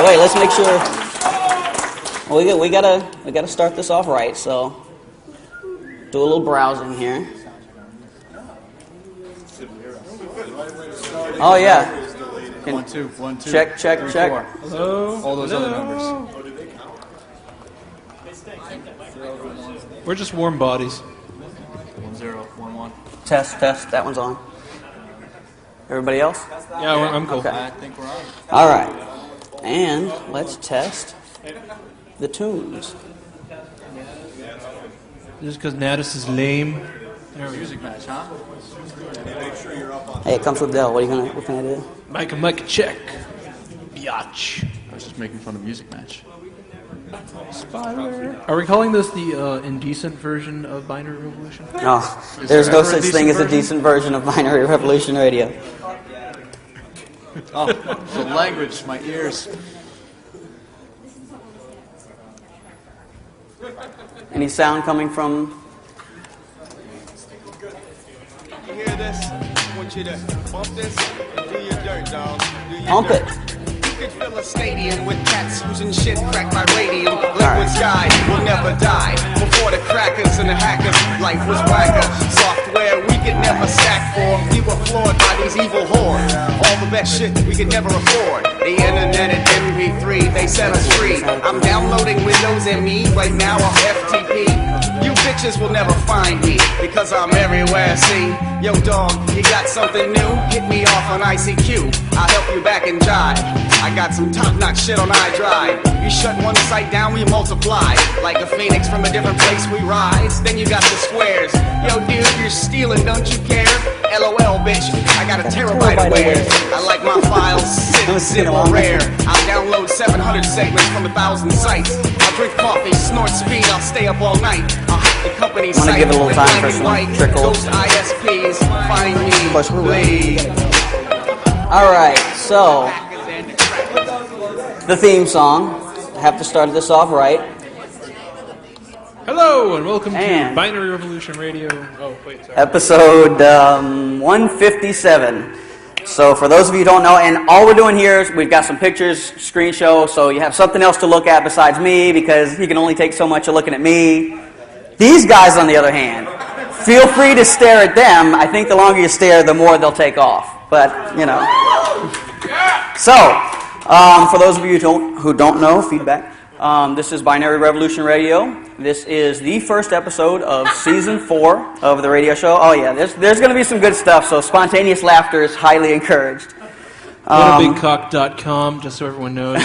wait, let's make sure. Well, we gotta start this off right. So, do a little browsing here. Oh yeah. 1 2 1 2. Check. Hello. All those other numbers. We're just warm bodies. 1 0 1 1. Test. That one's on. Everybody else? Yeah, I'm cool. Okay. I think we're on. All right. And let's test the tunes. Just because Natus is lame. Music match, huh? Hey, it comes with Dell. What can I do? Mic check. Biatch. I was just making fun of music match. Spider. Are we calling this the indecent version of Binary Revolution? No, there's no such thing as a decent version of Binary Revolution Radio. Oh, the language, my ears. Any sound coming from? You hear this? I want you to bump this and do your dirt, dog. Pump it. You could fill a stadium with cats using shit cracked by radium. Liquid sky will never die. Before the crackers and the hackers, life was whacker. Software we could never stack for. We were floored by these evil hordes. All the best shit we could never afford. The internet and MP3, they set us free. I'm downloading Windows ME right now. I'm FTP. You bitches will never find me because I'm everywhere. See, yo dog, you got something new? Hit me off on ICQ. I'll help you back and jive. I got some top-notch shit on iDrive. You shut one site down, we multiply. Like a phoenix from a different place, we rise. Then you got the squares. Yo dude, you're stealing, don't you care? LOL, bitch, I got a terabyte of wares. I like my files zip or rare. I'll download 700 segments from 1,000 sites. I'll drink coffee, snort speed, I'll stay up all night. I'll hack the company's I'm gonna site. give it a little with time for black and some white. trickles. Ghost ISPs, find me, please. All right, so the theme song. I have to start this off right. Hello and welcome And- to Binary Revolution Radio. Oh, wait, sorry. Episode 157. So for those of you who don't know, and all we're doing here is we've got some pictures, screen show, so you have something else to look at besides me because you can only take so much of looking at me. These guys, on the other hand, feel free to stare at them. I think the longer you stare, the more they'll take off. But, you know. So, for those of you who don't know, feedback. This is Binary Revolution Radio. This is the first episode of Season 4 of the radio show. Oh yeah, there's going to be some good stuff, so spontaneous laughter is highly encouraged. WhatABigCock.com, just so everyone knows.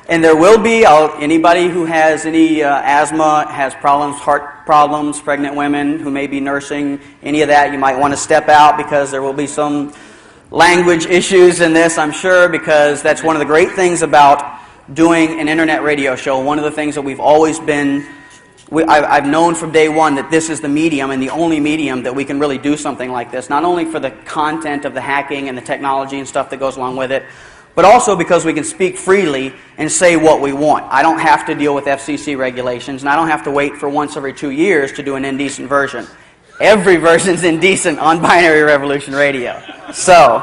And there will be, anybody who has any asthma, has problems, heart problems, pregnant women who may be nursing, any of that, you might want to step out because there will be some language issues in this, I'm sure, because that's one of the great things about doing an internet radio show. One of the things that we've always been, I've known from day one that this is the medium and the only medium that we can really do something like this, not only for the content of the hacking and the technology and stuff that goes along with it, but also because we can speak freely and say what we want. I don't have to deal with FCC regulations, and I don't have to wait for once every 2 years to do an indecent version. Every version's indecent on Binary Revolution Radio. So,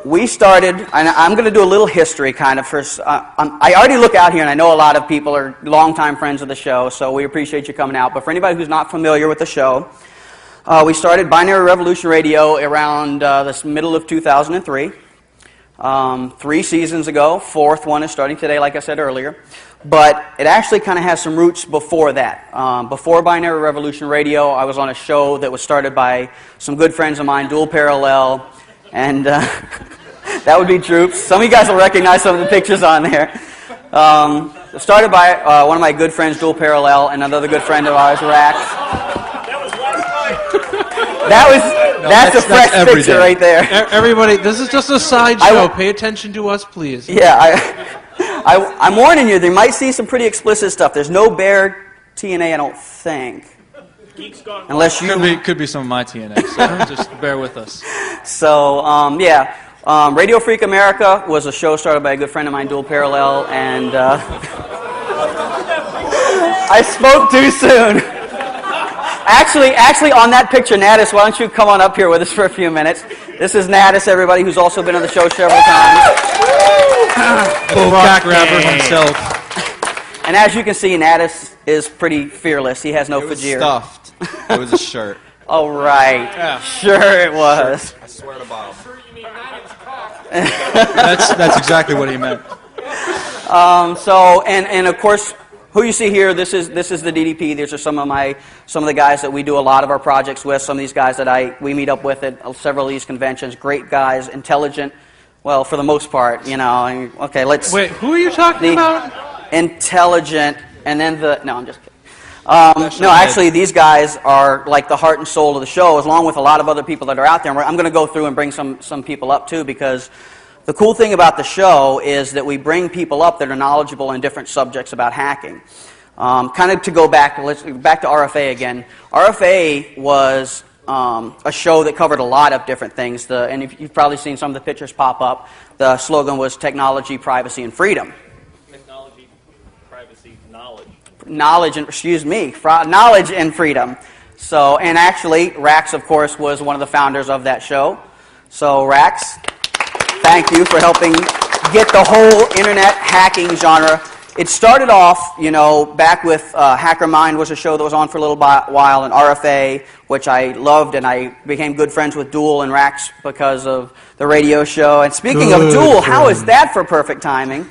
we started, and I'm going to do a little history kind of first. I already look out here, and I know a lot of people are longtime friends of the show, so we appreciate you coming out. But for anybody who's not familiar with the show, we started Binary Revolution Radio around the middle of 2003. 3 seasons ago. 4th one is starting today, like I said earlier. But it actually kind of has some roots before that. Before Binary Revolution Radio, I was on a show that was started by some good friends of mine, Dual Parallel, and that would be Troops. Some of you guys will recognize some of the pictures on there. Started by one of my good friends, Dual Parallel, and another good friend of ours, Rax. That's a fresh picture right there. Everybody, this is just a sideshow. Pay attention to us, please. Yeah, I'm warning you, they might see some pretty explicit stuff. There's no bare TNA, I don't think. Unless you... Could be some of my TNA, so just bear with us. So, Radio Freak America was a show started by a good friend of mine, Dual Parallel, and I spoke too soon. Actually, on that picture, Natus, why don't you come on up here with us for a few minutes? This is Natus, everybody, who's also been on the show several times. Rock grabber himself. And as you can see, Natus is pretty fearless. He has no It was fajir. stuffed. It was a shirt. Oh, right. Sure it was. I swear to Bob. That's exactly what he meant. So, and of course, who you see here, this is the DDP. These are some of the guys that we do a lot of our projects with. Some of these guys that we meet up with at several of these conventions. Great guys, intelligent. Well, for the most part, you know. And, okay, let's. Wait, who are you talking about? Intelligent, and then no, I'm just kidding. No, actually, these guys are like the heart and soul of the show, along with a lot of other people that are out there. And I'm going to go through and bring some people up too, because the cool thing about the show is that we bring people up that are knowledgeable in different subjects about hacking. Kind of to go back, back to RFA again. RFA was a show that covered a lot of different things. And you've probably seen some of the pictures pop up. The slogan was technology, privacy, and freedom. Technology, privacy, knowledge. Knowledge and freedom. So, and actually, Rax, of course, was one of the founders of that show. So, Rax, thank you for helping get the whole internet hacking genre. It started off, you know, back with Hacker Mind was a show that was on for a little while, and RFA, which I loved, and I became good friends with Duel and Rax because of the radio show. And speaking of Duel, how is that for perfect timing?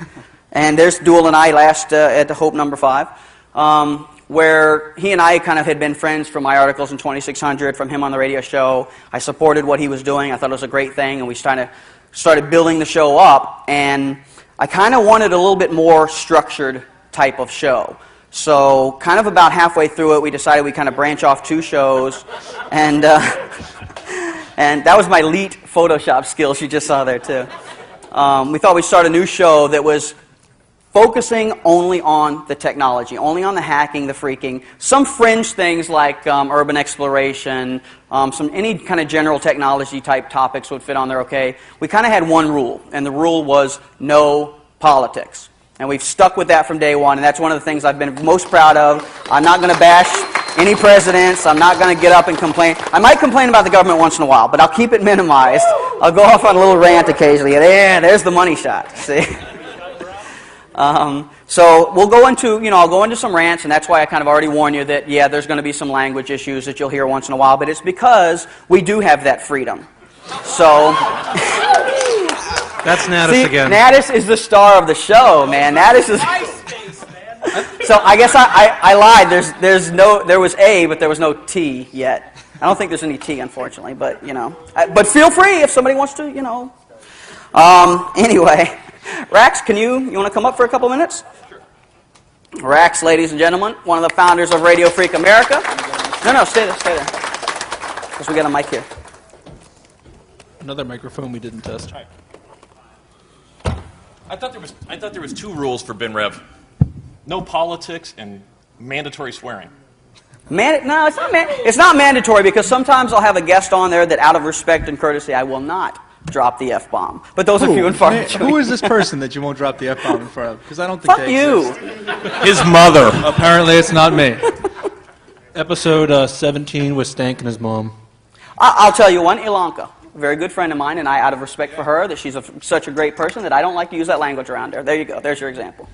And there's Duel and I last at the Hope number 5. Where he and I kind of had been friends from my articles in 2600, from him on the radio show. I supported what he was doing. I thought it was a great thing, and we started building the show up. And I kind of wanted a little bit more structured type of show. So kind of about halfway through it, we decided we kind of branch off 2 shows. And, and that was my elite Photoshop skills you just saw there, too. We thought we'd start a new show that was focusing only on the technology, only on the hacking, the freaking, some fringe things like urban exploration, any kind of general technology type topics would fit on there okay. We kind of had one rule, and the rule was no politics. And we've stuck with that from day one, and that's one of the things I've been most proud of. I'm not going to bash any presidents. I'm not going to get up and complain. I might complain about the government once in a while, but I'll keep it minimized. I'll go off on a little rant occasionally. There's the money shot, see? So we'll go into, I'll go into some rants, and that's why I kind of already warn you that, yeah, there's going to be some language issues that you'll hear once in a while, but it's because we do have that freedom. So, That's Natus again. Natus is the star of the show, man. Natus is. So I guess I lied. There was A, but there was no T yet. I don't think there's any T, unfortunately, but but feel free if somebody wants to, Anyway. Rax, you want to come up for a couple minutes? Sure. Rax, ladies and gentlemen, one of the founders of Radio Freak America. No, stay there. Because we got a mic here. Another microphone we didn't test. Right. I thought there was 2 rules for BinRev: no politics and mandatory swearing. No, it's not mandatory, because sometimes I'll have a guest on there that, out of respect and courtesy, I will not drop the F-bomb. But those are few and far between. Who is this person that you won't drop the F-bomb in front of? Because I don't think Fuck you. His mother. Apparently it's not me. Episode 17 with Stank and his mom. I'll tell you one, Ilanka, a very good friend of mine, and I, out of respect for her, that she's such a great person that I don't like to use that language around her. There you go. There's your example.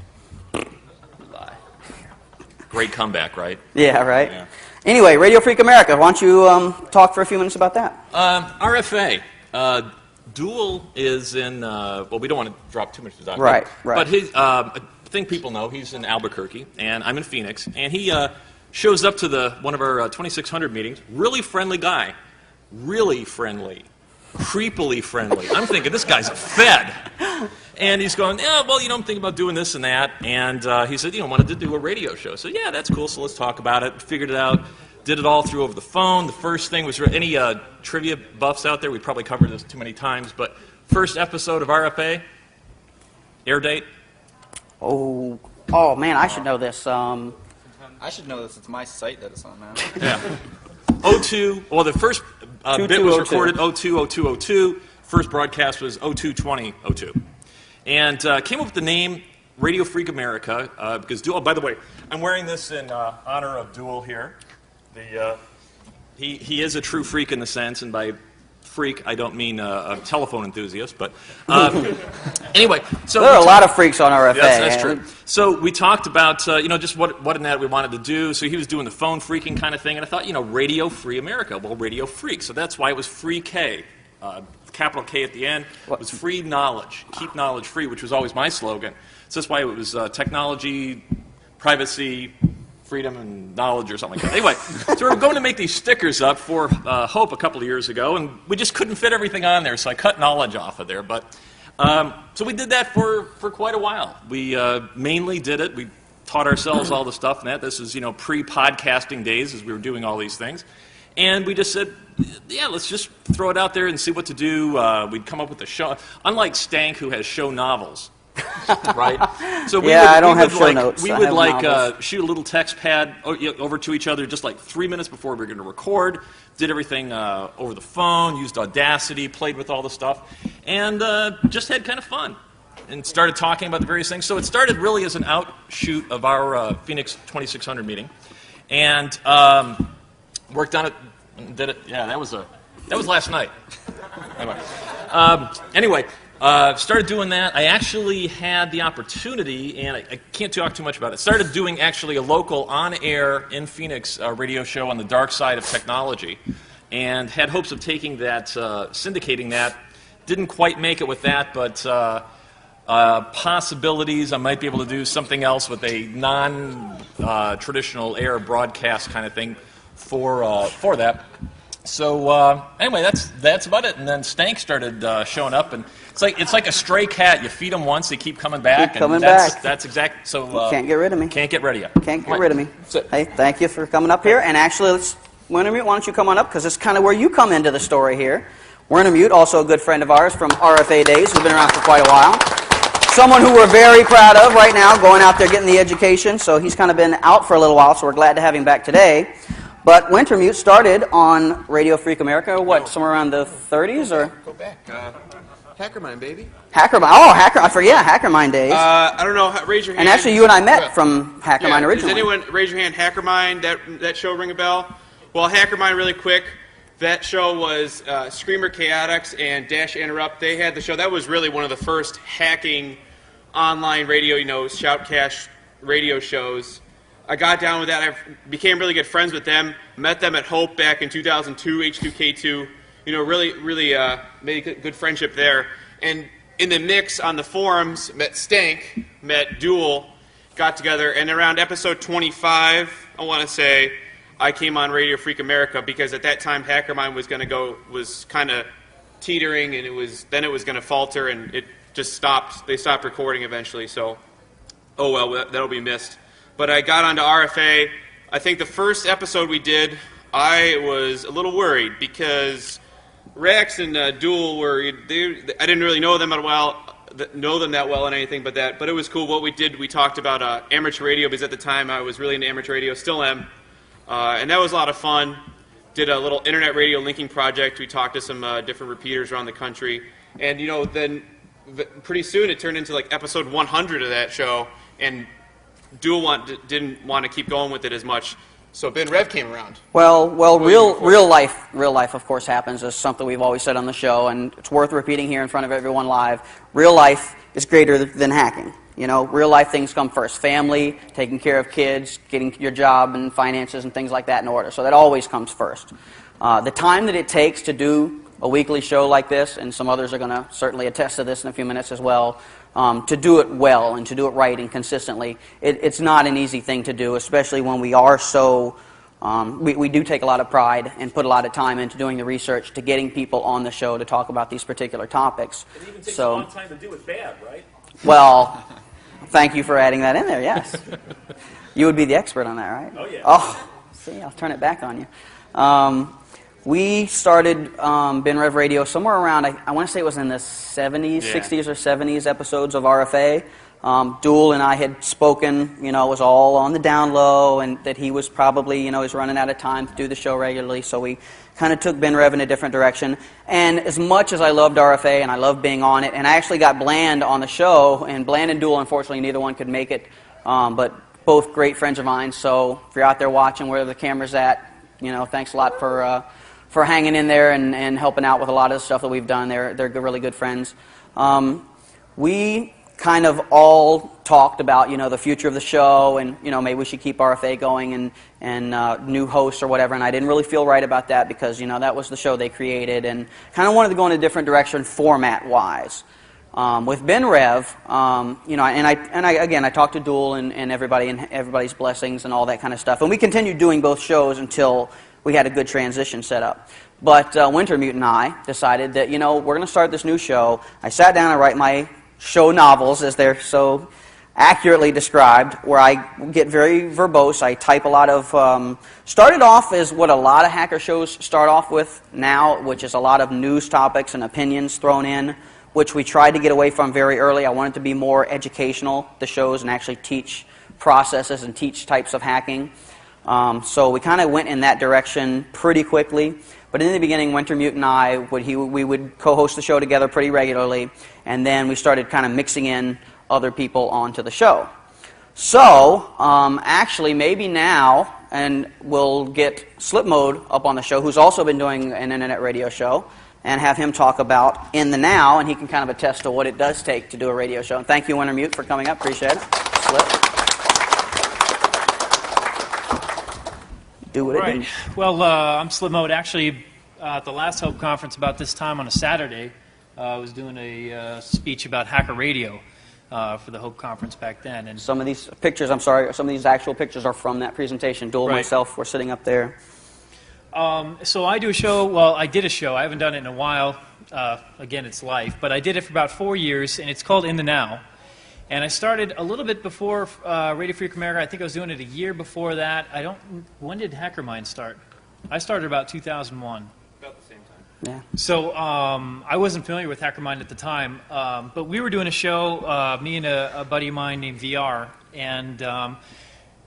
Great comeback, right? Yeah, right? Yeah. Anyway, Radio Freak America, why don't you talk for a few minutes about that? RFA. Duel is in, we don't want to drop too much of that. Right. But I think people know he's in Albuquerque, and I'm in Phoenix, and he shows up to one of our 2600 meetings. Really friendly guy. Really friendly. Creepily friendly. I'm thinking, this guy's a Fed. And he's going, I'm thinking about doing this and that. And he said, wanted to do a radio show. So, yeah, that's cool, so let's talk about it. Figured it out. Did it all through over the phone. The first thing was, any trivia buffs out there? We probably covered this too many times, but first episode of RFA, air date? Oh man, I should know this. I should know this. It's my site that it's on now. Yeah. 02, the first bit was recorded 02/02/02. First broadcast was 02/20/02. And came up with the name Radio Freak America because Duel, by the way, I'm wearing this in honor of Duel here. He is a true freak in the sense, and by freak, I don't mean a telephone enthusiast, but anyway. So There are a lot of freaks on RFA. Yes, that's true. So we talked about, just what in that we wanted to do. So he was doing the phone freaking kind of thing, and I thought, Radio Free America. Well, Radio Freak. So that's why it was Free K. Capital K at the end. It was free knowledge. Keep knowledge free, which was always my slogan. So that's why it was technology, privacy, freedom, and knowledge or something like that. Anyway, so we were going to make these stickers up for Hope a couple of years ago, and we just couldn't fit everything on there, so I cut knowledge off of there. But so we did that for quite a while. We mainly did it. We taught ourselves all the stuff and that. This is, pre-podcasting days as we were doing all these things. And we just said, yeah, let's just throw it out there and see what to do. We'd come up with a show. Unlike Stank, who has show novels, right? So I don't have show notes. We I would have shoot a little text pad over to each other just like 3 minutes before we were going to record. Did everything over the phone, used Audacity, played with all the stuff, and just had kind of fun. And started talking about the various things. So it started really as an outshoot of our Phoenix 2600 meeting. And worked on it, did it. Yeah, that was last night. Anyway, started doing that. I actually had the opportunity, and I can't talk too much about it. Started doing actually a local on-air in Phoenix radio show on the dark side of technology, and had hopes of taking that, syndicating that. Didn't quite make it with that, but possibilities. I might be able to do something else with a non-traditional air broadcast kind of thing for that. So anyway, that's about it. And then Stank started showing up, and it's like a stray cat. You feed them once, they keep coming back. That's exact. So can't get rid of me. Can't get rid of you. Can't get rid of me. Hey, thank you for coming up here. And actually, Wintermute, why don't you come on up, because it's kind of where you come into the story here. Wintermute, also a good friend of ours from RFA days, who's been around for quite a while. Someone who we're very proud of right now, going out there getting the education. So he's kind of been out for a little while, so we're glad to have him back today. But Wintermute started on Radio Freak America, somewhere around the 30s, or? Go back. Hackermind, baby. Hackermind. Oh, I forget Hackermind days. I don't know. Raise your hand. And actually, you and I met from Hackermind originally. Does anyone raise your hand? Hackermind. That show ring a bell? Well, Hackermind, really quick. That show was Screamer Chaotix and Dash Interrupt. They had the show. That was really one of the first hacking online radio, shoutcast radio shows. I got down with that. I became really good friends with them. Met them at Hope back in 2002, H2K2. Really made a good friendship there. And in the mix on the forums, met Stank, met Duel, got together. And around episode 25, I want to say, I came on Radio Freak America because at that time Hackermind was kind of teetering, and it was going to falter, and it just stopped. They stopped recording eventually. So, oh well, that'll be missed. But I got onto RFA. I think the first episode we did, I was a little worried because Rex and Duel I didn't really know them that well and anything but that. But it was cool. What we did, we talked about amateur radio, because at the time I was really into amateur radio, still am. And that was a lot of fun. Did a little internet radio linking project. We talked to some different repeaters around the country. And, then pretty soon it turned into like episode 100 of that show. And Duel didn't want to keep going with it as much, so Ben Rev came around. Well, real life, of course, happens. It's something we've always said on the show, and it's worth repeating here in front of everyone live. Real life is greater than hacking. Real life things come first. Family, taking care of kids, getting your job and finances and things like that in order. So that always comes first. The time that it takes to do a weekly show like this, and some others are going to certainly attest to this in a few minutes as well, to do it well and to do it right and consistently, it's not an easy thing to do, especially when we are so, we do take a lot of pride and put a lot of time into doing the research to getting people on the show to talk about these particular topics. It even takes a long time to do it bad, right? Well, thank you for adding that in there, yes. You would be the expert on that, right? Oh, yeah. Oh, see, I'll turn it back on you. We started Ben Rev Radio somewhere around, I want to say it was in the 70s, 60s or 70s episodes of RFA. Duel and I had spoken, it was all on the down low, and that he was probably, he was running out of time to do the show regularly, so we kind of took Ben Rev in a different direction. And as much as I loved RFA and I loved being on it, and I actually got Bland on the show, and Bland and Duel, unfortunately, neither one could make it, but both great friends of mine, so if you're out there watching, wherever the camera's at, thanks a lot for for hanging in there and helping out with a lot of the stuff that we've done. They're really good friends. We kind of all talked about, the future of the show, and, maybe we should keep RFA going and new hosts or whatever, and I didn't really feel right about that because, that was the show they created, and kind of wanted to go in a different direction format-wise. With BenRev, I talked to Duel and everybody's blessings and all that kind of stuff, and we continued doing both shows until we had a good transition set up. But Wintermute and I decided that, we're going to start this new show. I sat down and write my show novels, as they're so accurately described, where I get very verbose. I type a lot of... started off as what a lot of hacker shows start off with now, which is a lot of news topics and opinions thrown in, which we tried to get away from very early. I wanted to be more educational, the shows, and actually teach processes and teach types of hacking. So we kind of went in that direction pretty quickly. But in the beginning, Wintermute and I, we would co-host the show together pretty regularly, and then we started kind of mixing in other people onto the show. So, actually, maybe now, and we'll get Slip Mode up on the show, who's also been doing an internet radio show, and have him talk about In the Now, and he can kind of attest to what it does take to do a radio show. And thank you, Wintermute, for coming up. Appreciate it. Slip. Do what it do. Well, I'm Slip Mode. Actually, at the last Hope Conference about this time on a Saturday, I was doing a speech about hacker radio for the Hope Conference back then. And some of these pictures, some of these actual pictures are from that presentation. Duel and myself were sitting up there. So I do a show, well, I did a show. I haven't done it in a while. Again, it's life. But I did it for about 4 years, and it's called In the Now. And I started a little bit before Radio Free America. I think I was doing it a year before that. When did HackerMind start? I started about 2001. About the same time. Yeah. So I wasn't familiar with HackerMind at the time, but we were doing a show, me and a buddy of mine named VR, and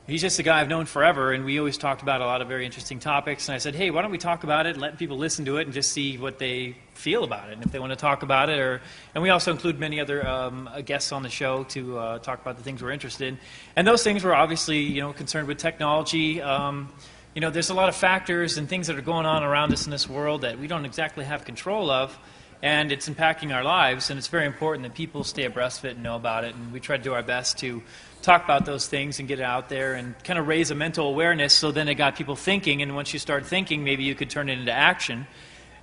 he's just a guy I've known forever, and we always talked about a lot of very interesting topics, and I said, hey, why don't we talk about it, let people listen to it, and just see what they feel about it, and if they want to talk about it, and we also include many other guests on the show to talk about the things we're interested in, and those things were obviously, concerned with technology. There's a lot of factors and things that are going on around us in this world that we don't exactly have control of, and it's impacting our lives, and it's very important that people stay abreast of it and know about it, and we try to do our best to talk about those things and get it out there and kind of raise a mental awareness, so then it got people thinking, and once you start thinking, maybe you could turn it into action,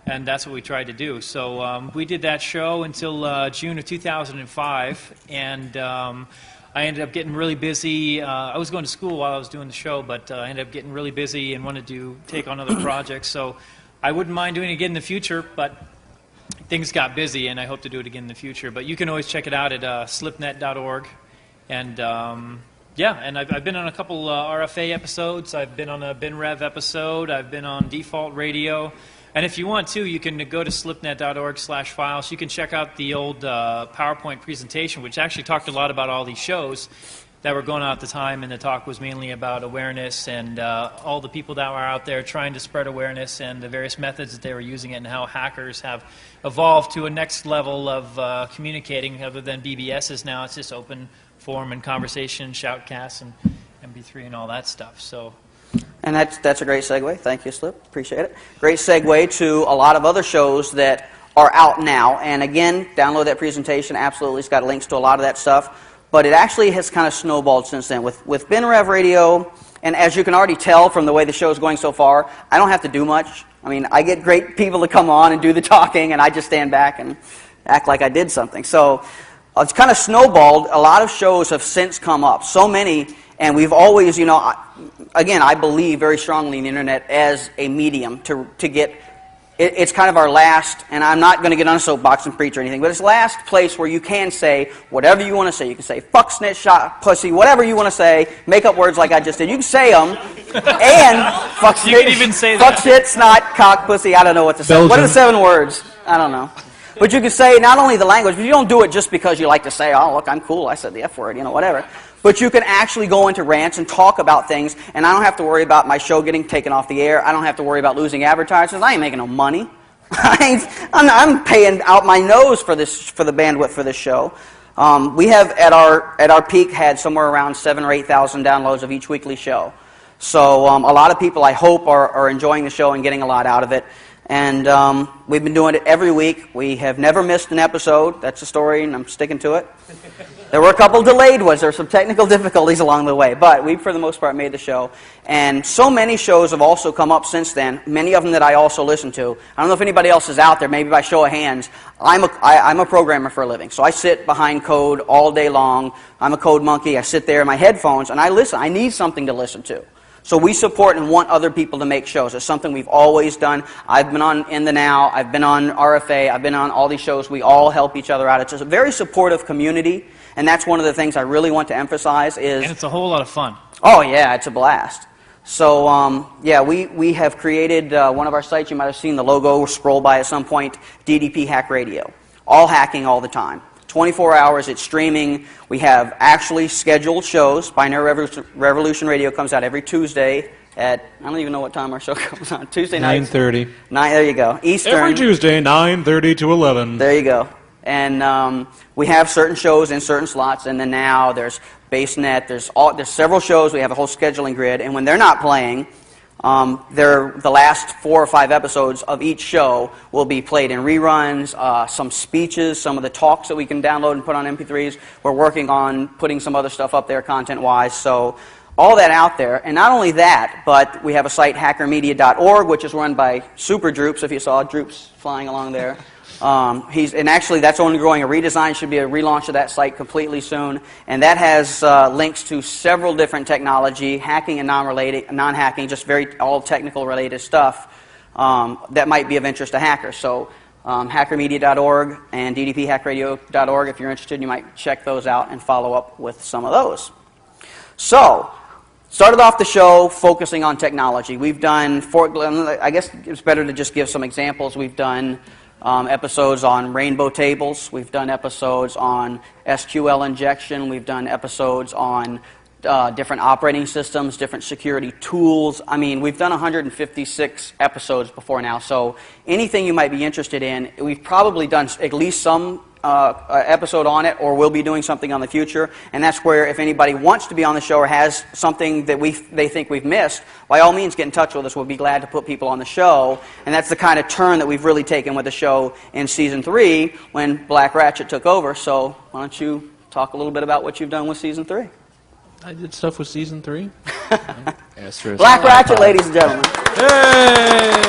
and that's what we tried to do. So we did that show until June of 2005, and I ended up getting really busy. I was going to school while I was doing the show, but I ended up getting really busy and wanted to take on other projects, so I wouldn't mind doing it again in the future, but things got busy, and I hope to do it again in the future. But you can always check it out at slipnet.org. And and I've been on a couple RFA episodes. I've been on a BenRev episode. I've been on Default Radio. And if you want to, you can go to slipnet.org/files. You can check out the old PowerPoint presentation, which actually talked a lot about all these shows that were going on at the time. And the talk was mainly about awareness and all the people that were out there trying to spread awareness and the various methods that they were using it, and how hackers have evolved to a next level of communicating. Other than BBSs now, it's just open forum and conversation, shoutcasts, and MP3 and all that stuff. So, and that's a great segue. Thank you, Slip. Appreciate it. Great segue to a lot of other shows that are out now. And again, download that presentation. Absolutely, it's got links to a lot of that stuff. But it actually has kind of snowballed since then. With BenRev Radio, and as you can already tell from the way the show is going so far, I don't have to do much. I mean, I get great people to come on and do the talking, and I just stand back and act like I did something. So it's kind of snowballed. A lot of shows have since come up, so many, and we've always, again, I believe very strongly in the internet as a medium to get, it's kind of our last, and I'm not going to get on a soapbox and preach or anything, but it's the last place where you can say whatever you want to say. You can say fuck, snitch, shot, pussy, whatever you want to say, make up words like I just did. You can say them, and fuck, snitch, you can even say fuck, that. shit, snot, cock, pussy, I don't know what to say. Belgium. What are the 7 words? I don't know. But you can say not only the language, but you don't do it just because you like to say, oh, look, I'm cool, I said the F word, whatever. But you can actually go into rants and talk about things, and I don't have to worry about my show getting taken off the air. I don't have to worry about losing advertisers. I ain't making no money. I'm paying out my nose for the bandwidth for this show. We have, at our peak, had somewhere around 7,000 or 8,000 downloads of each weekly show. So a lot of people, I hope, are enjoying the show and getting a lot out of it. And we've been doing it every week. We have never missed an episode. That's the story, and I'm sticking to it. There were a couple delayed ones. There were some technical difficulties along the way, but we, for the most part, made the show. And so many shows have also come up since then, many of them that I also listen to. I don't know if anybody else is out there, maybe by show of hands. I'm a programmer for a living, so I sit behind code all day long. I'm a code monkey. I sit there in my headphones, and I listen. I need something to listen to. So we support and want other people to make shows. It's something we've always done. I've been on In the Now. I've been on RFA. I've been on all these shows. We all help each other out. It's a very supportive community, and that's one of the things I really want to emphasize is... And it's a whole lot of fun. Oh, yeah, it's a blast. So, yeah, we have created one of our sites. You might have seen the logo scroll by at some point, DDP Hack Radio. All hacking all the time. 24 hours, it's streaming. We have actually scheduled shows. Binary Revolution Radio comes out every Tuesday at, I don't even know what time our show comes on. Tuesday night? 9:30. There you go. Eastern. Every Tuesday, 9:30 to 11. There you go. And we have certain shows in certain slots, and then now there's BaseNet. There's several shows. We have a whole scheduling grid, and when they're not playing, the last 4 or 5 episodes of each show will be played in reruns, some speeches, some of the talks that we can download and put on MP3s. We're working on putting some other stuff up there content-wise, so all that out there. And not only that, but we have a site, hackermedia.org, which is run by Super Droops, if you saw Droops flying along there. And actually, that's only growing. A redesign should be a relaunch of that site completely soon. And that has links to several different technology, hacking and non-hacking, just all technical related stuff that might be of interest to hackers. So hackermedia.org and ddphackradio.org, if you're interested, you might check those out and follow up with some of those. So, started off the show focusing on technology. We've done, I guess it's better to just give some examples. We've done episodes on rainbow tables. We've done episodes on SQL injection. We've done episodes on different operating systems, different security tools. I mean, we've done 156 episodes before now, so anything you might be interested in, we've probably done at least some episode on it, or we'll be doing something on the future. And that's where, if anybody wants to be on the show or has something that they think we've missed, by all means get in touch with us. We'll be glad to put people on the show. And that's the kind of turn that we've really taken with the show in Season 3 when Black Ratchet took over. So why don't you talk a little bit about what you've done with Season 3? I did stuff with Season 3. Black Ratchet, ladies and gentlemen. Hey!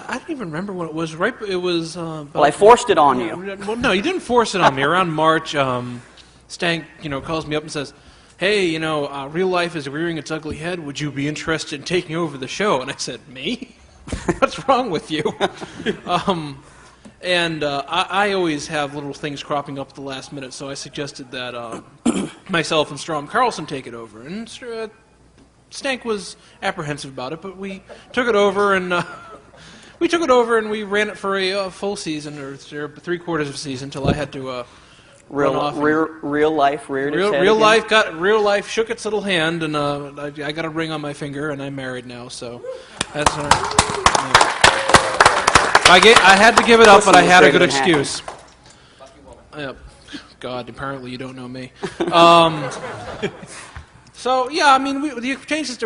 I don't even remember what it was. Right, it was. Well, I forced it on you. Well, no, you didn't force it on me. Around March, Stank, calls me up and says, "Hey, real life is rearing its ugly head. Would you be interested in taking over the show?" And I said, "Me? What's wrong with you?" I always have little things cropping up at the last minute, so I suggested that myself and Strom Carlson take it over. And Stank was apprehensive about it, but we took it over and we ran it for a full season or 3/4 of a season until I had to real life reared its head again. Real life shook its little hand, and I got a ring on my finger, and I'm married now, so that's. I had to give it up, but I had a good excuse. God, apparently you don't know me. So, yeah, I mean, the changes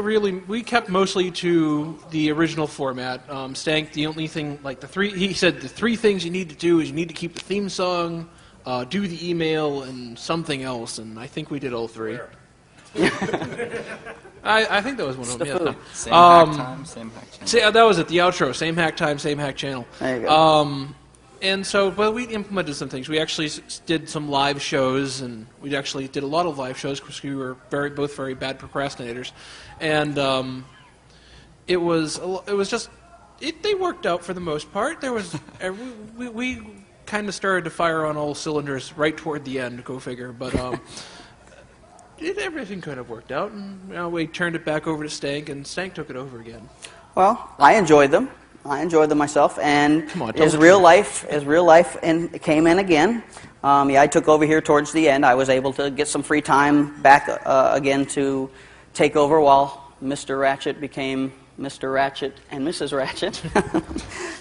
we kept mostly to the original format. Stank, the only thing, he said the 3 things you need to do is you need to keep the theme song, do the email, and something else, and I think we did all 3. I think that was one of them. Yeah, Same hack time, same hack channel. See, that was it, the outro. Same hack time, same hack channel. There you go. And so, we implemented some things. We actually did some live shows, and we actually did a lot of live shows because we were both very bad procrastinators. And they worked out for the most part. There was we kind of started to fire on all cylinders right toward the end. Go figure, but. Everything kind of worked out, and we turned it back over to Stank, and Stank took it over again. Well, I enjoyed them. Myself, and Come on, as real life and came in again. I took over here towards the end. I was able to get some free time back again to take over while Mr. Ratchet became Mr. Ratchet and Mrs. Ratchet.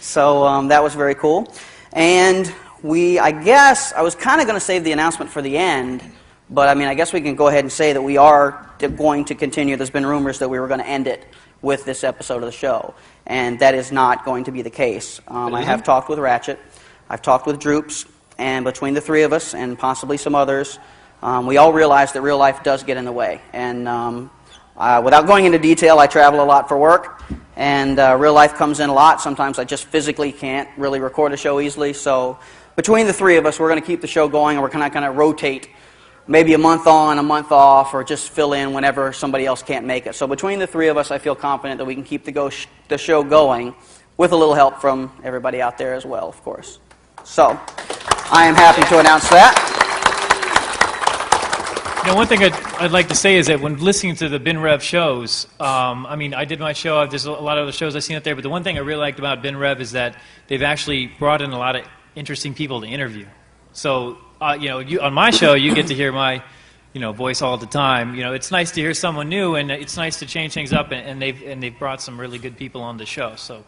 So that was very cool. And I guess I was kind of going to save the announcement for the end. But, I mean, I guess we can go ahead and say that we are going to continue. There's been rumors that we were going to end it with this episode of the show. And that is not going to be the case. I have talked with Ratchet, I've talked with Droops, and between the three of us and possibly some others, we all realize that real life does get in the way. And without going into detail, I travel a lot for work, and real life comes in a lot. Sometimes I just physically can't really record a show easily. So between the three of us, we're going to keep the show going, and we're going to rotate maybe a month on, a month off, or just fill in whenever somebody else can't make it. So between the three of us, I feel confident that we can keep the show going with a little help from everybody out there as well, of course. So I am happy to announce that. You know, one thing I'd like to say is that when listening to the BinRev shows, I mean, I did my show, there's a lot of other shows I've seen out there, but the one thing I really liked about BinRev is that they've actually brought in a lot of interesting people to interview. So, you know, on my show, you get to hear my, you know, voice all the time. You know, it's nice to hear someone new, and it's nice to change things up, and they've brought some really good people on the show, so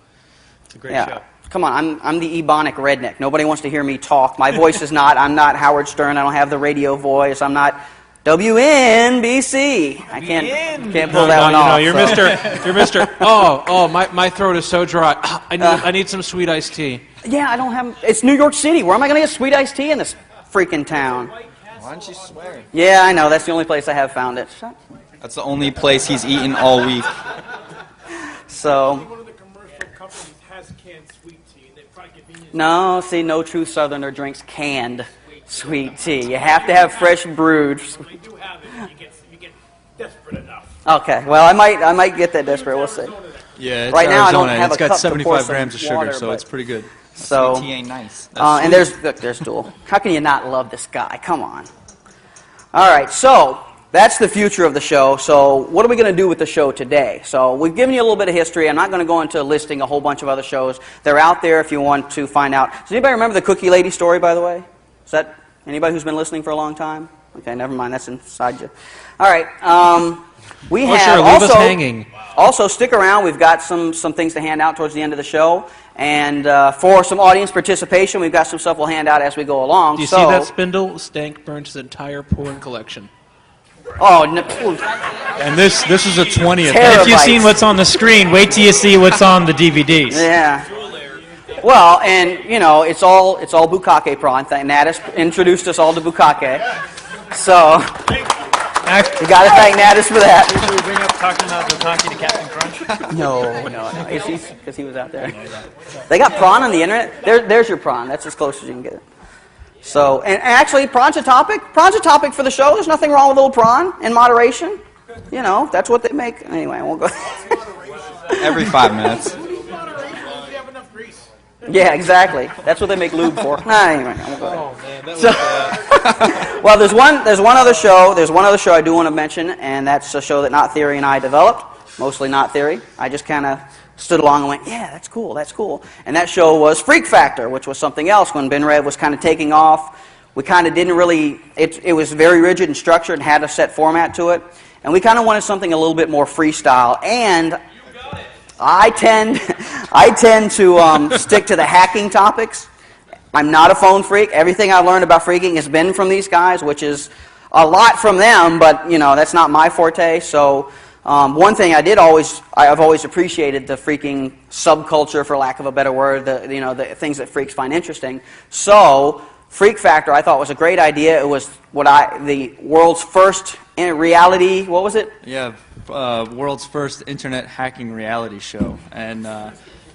it's a great show. Come on, I'm the ebonic redneck. Nobody wants to hear me talk. My voice is not, I'm not Howard Stern, I don't have the radio voice, I'm not WNBC. I can't pull that one off. No, you're Mr. Oh, my throat is so dry. I need some sweet iced tea. Yeah, I don't have. It's New York City. Where am I going to get sweet iced tea in this freaking town? Why don't you swear? Yeah, I know. That's the only place I have found it. That's the only place he's eaten all week. So. One of the commercial companies has canned sweet tea. They probably convenient. No, see, no true Southerner drinks canned sweet tea. You have to have fresh brewed. They do have it. You get desperate enough. Okay, well, I might get that desperate. We'll see. Yeah, it's right Arizona. now I don't have it's a got cup 75 to pour grams of sugar, water, so it's pretty good. So, Sweet tea ain't nice. and there's Duel. How can you not love this guy? Come on. All right, so that's the future of the show. So what are we going to do with the show today? So we've given you a little bit of history. I'm not going to go into listing a whole bunch of other shows. They're out there if you want to find out. Does anybody remember the Cookie Lady story, by the way? Is that anybody who's been listening for a long time? Okay, never mind. That's inside you. All right. We have leave us hanging. Also, stick around. We've got some things to hand out towards the end of the show. And for some audience participation, we've got some stuff we'll hand out as we go along. Do you see that spindle? Stank burned his entire porn collection. Oh, no. And this is a 20th. If you've seen what's on the screen, wait till you see what's on the DVDs. Yeah. Well, and, you know, it's all bukkake prawn. Natus introduced us all to bukkake. So, we got to thank Natus for that. Should we bring up talking about bukkake to Captain Crunch? No. Because he was out there. They got prawn on the internet. There's your prawn. That's as close as you can get it. So, and actually, prawn's a topic. Prawn's a topic for the show. There's nothing wrong with a little prawn in moderation. You know, that's what they make. Anyway, I won't go. Every 5 minutes. Yeah, exactly. That's what they make lube for. Anyway, I won't go there. Oh man, that was bad. Well, there's one other show. There's one other show I do want to mention, and that's a show that Not Theory and I developed. Mostly Not Theory. I just kind of stood along and went, yeah, that's cool, that's cool. And that show was Freak Factor, which was something else when BinRev was kind of taking off. We kind of didn't really, it was very rigid and structured and had a set format to it. And we kind of wanted something a little bit more freestyle. And I tend to stick to the hacking topics. I'm not a phone freak. Everything I've learned about freaking has been from these guys, which is a lot from them, but, you know, that's not my forte. So one thing I've always appreciated the freaking subculture, for lack of a better word, the things that freaks find interesting. So Freak Factor I thought was a great idea. It was the world's first reality, what was it? Yeah, world's first internet hacking reality show. And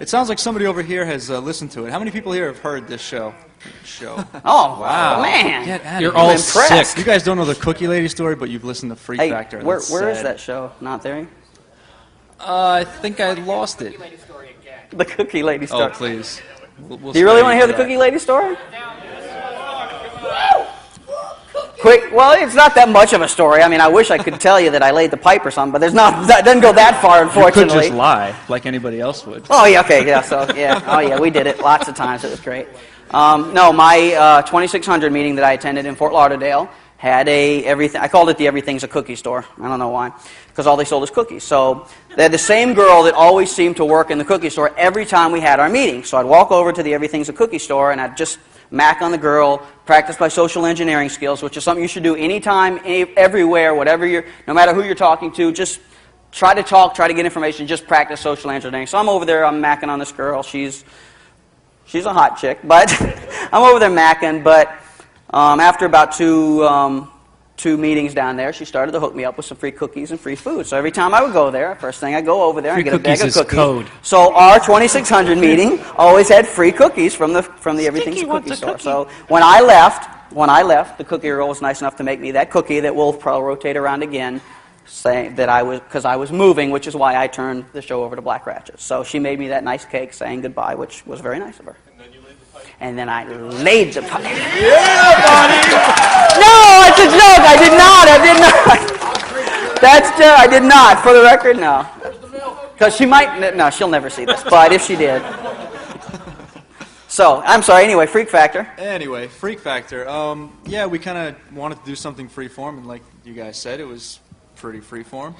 it sounds like somebody over here has listened to it. How many people here have heard this show? Oh, wow. Man. You're all impressed. sick. You guys don't know the Cookie Lady story, but you've listened to Freak Hey, Factor. where That's is sad. that show? Not Theory? I think I lost it. The Cookie Lady story. Oh, please. We'll Do you really spare want to hear the for that. Cookie Lady story? Quick, well, it's not that much of a story. I mean, I wish I could tell you that I laid the pipe or something, but that doesn't go that far, You unfortunately. could just lie, like anybody else would. Oh, yeah, okay, yeah, so, yeah. Oh, yeah, we did it lots of times. It was great. No, my 2600 meeting that I attended in Fort Lauderdale had everything. I called it the Everything's a Cookie store. I don't know why, because all they sold is cookies. So they had the same girl that always seemed to work in the cookie store every time we had our meeting. So I'd walk over to the Everything's a Cookie store, and I'd just mac on the girl, practice my social engineering skills, which is something you should do anytime, everywhere, no matter who you're talking to. Just try to talk, try to get information, just practice social engineering. So I'm over there, I'm macking on this girl. She's a hot chick, but I'm over there macking. But after about two meetings down there, she started to hook me up with some free cookies and free food. So every time I would go there, first thing I go over there and get a bag of cookies. Code. So our 2600 meeting always had free cookies from the Everything's a Cookie store. So when I left, the cookie girl was nice enough to make me that cookie that will probably rotate around again, saying that because I was moving, which is why I turned the show over to Black Ratchet. So she made me that nice cake saying goodbye, which was very nice of her. And then I laid the pipe. Yeah, buddy! No, it's a joke. I did not. I did not. For the record, no. Because she might. No, she'll never see this. But if she did. So, I'm sorry. Anyway, Freak Factor. Anyway, Freak Factor. Yeah, we kind of wanted to do something freeform, and like you guys said, it was pretty freeform.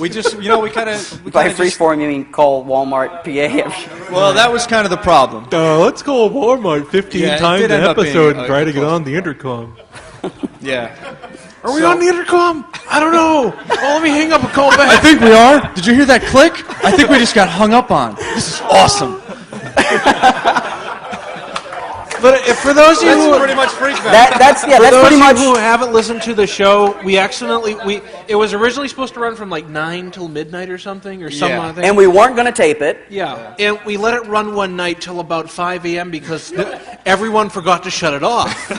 We just, we kind of... By freeform, you mean call Walmart PA? Well, that was kind of the problem. Let's call Walmart 15 times an episode and try to get on the intercom. Yeah. Are we on the intercom? I don't know. Oh, let me hang up and call back. I think we are. Did you hear that click? I think we just got hung up on. This is awesome. But for those of you That's who pretty much Freak Factor. That's those pretty much. of you who haven't listened to the show, it was originally supposed to run from like 9 till midnight or something or something like that. And we weren't going to tape it. Yeah, and we let it run one night till about 5 a.m. because everyone forgot to shut it off.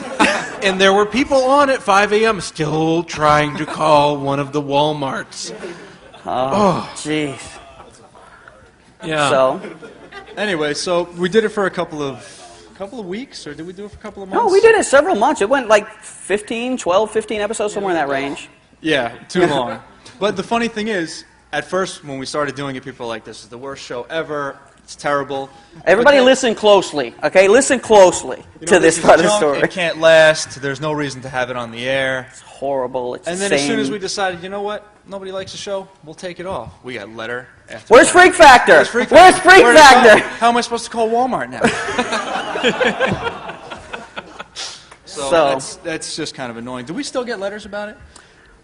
And there were people on at 5 a.m. still trying to call one of the Walmarts. Oh, jeez. Yeah. So. Anyway, so we did it for a couple of weeks, or did we do it for a couple of months? No, we did it several months. It went like 15 episodes, somewhere in that range. Yeah, too long. But the funny thing is, at first, when we started doing it, people were like, this is the worst show ever. It's terrible. Everybody listen closely, okay? Listen closely to this part of the story. It can't last. There's no reason to have it on the air. It's horrible. It's and then as soon as we decided, you know what? Nobody likes the show. We'll take it off. We got letter after Where's Freak Factor? Where's Freak Where's Freak Factor? How am I supposed to call Walmart now? So that's just kind of annoying. Do we still get letters about it?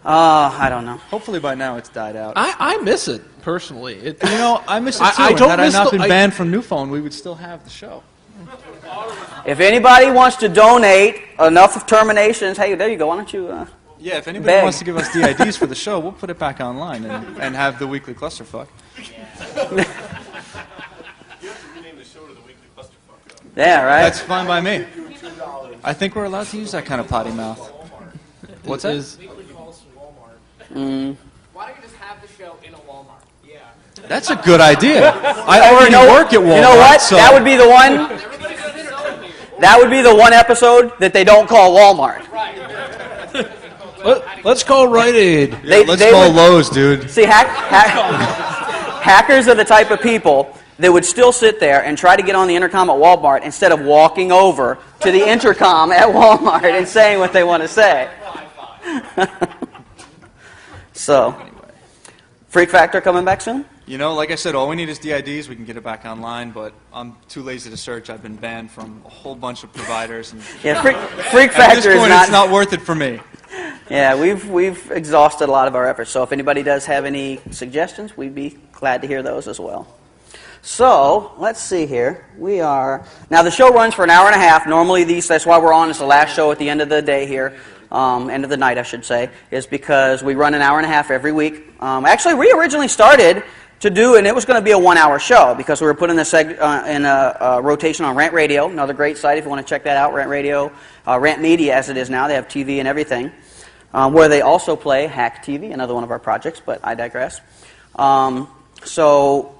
I don't know. Hopefully by now it's died out. I miss it, personally. I miss it too. Had I not been banned from New Phone, we would still have the show. If anybody wants to donate enough of terminations, hey, there you go. Why don't you yeah, if anybody wants to give us the IDs for the show, we'll put it back online and have the weekly clusterfuck. Yeah, right? That's fine by me. I think we're allowed to use that kind of potty mouth. What's that? Why don't you just have the show in a Walmart? Yeah. That's a good idea. I already work at Walmart. You know what? So. That would be the one. That would be the one episode that they don't call Walmart. Let's call Rite Aid. Let's call Lowe's, dude. See, hackers are the type of people that would still sit there and try to get on the intercom at Walmart instead of walking over to the intercom at Walmart and saying what they want to say. So, Freak Factor coming back soon? Like I said, all we need is DIDs. We can get it back online, but I'm too lazy to search. I've been banned from a whole bunch of providers. And yeah, Freak Factor at this point, is it's not worth it for me. Yeah, we've exhausted a lot of our efforts. So if anybody does have any suggestions, we'd be glad to hear those as well. So let's see here. Now the show runs for an hour and a half. Normally that's why we're on. It's the last show at the end of the day here. End of the night, I should say, is because we run an hour and a half every week. Actually, we originally started to do, and it was going to be a 1-hour show because we were putting this in a rotation on Rant Radio, another great site if you want to check that out, Rant Radio, Rant Media as it is now. They have TV and everything, where they also play Hack TV, another one of our projects, but I digress. So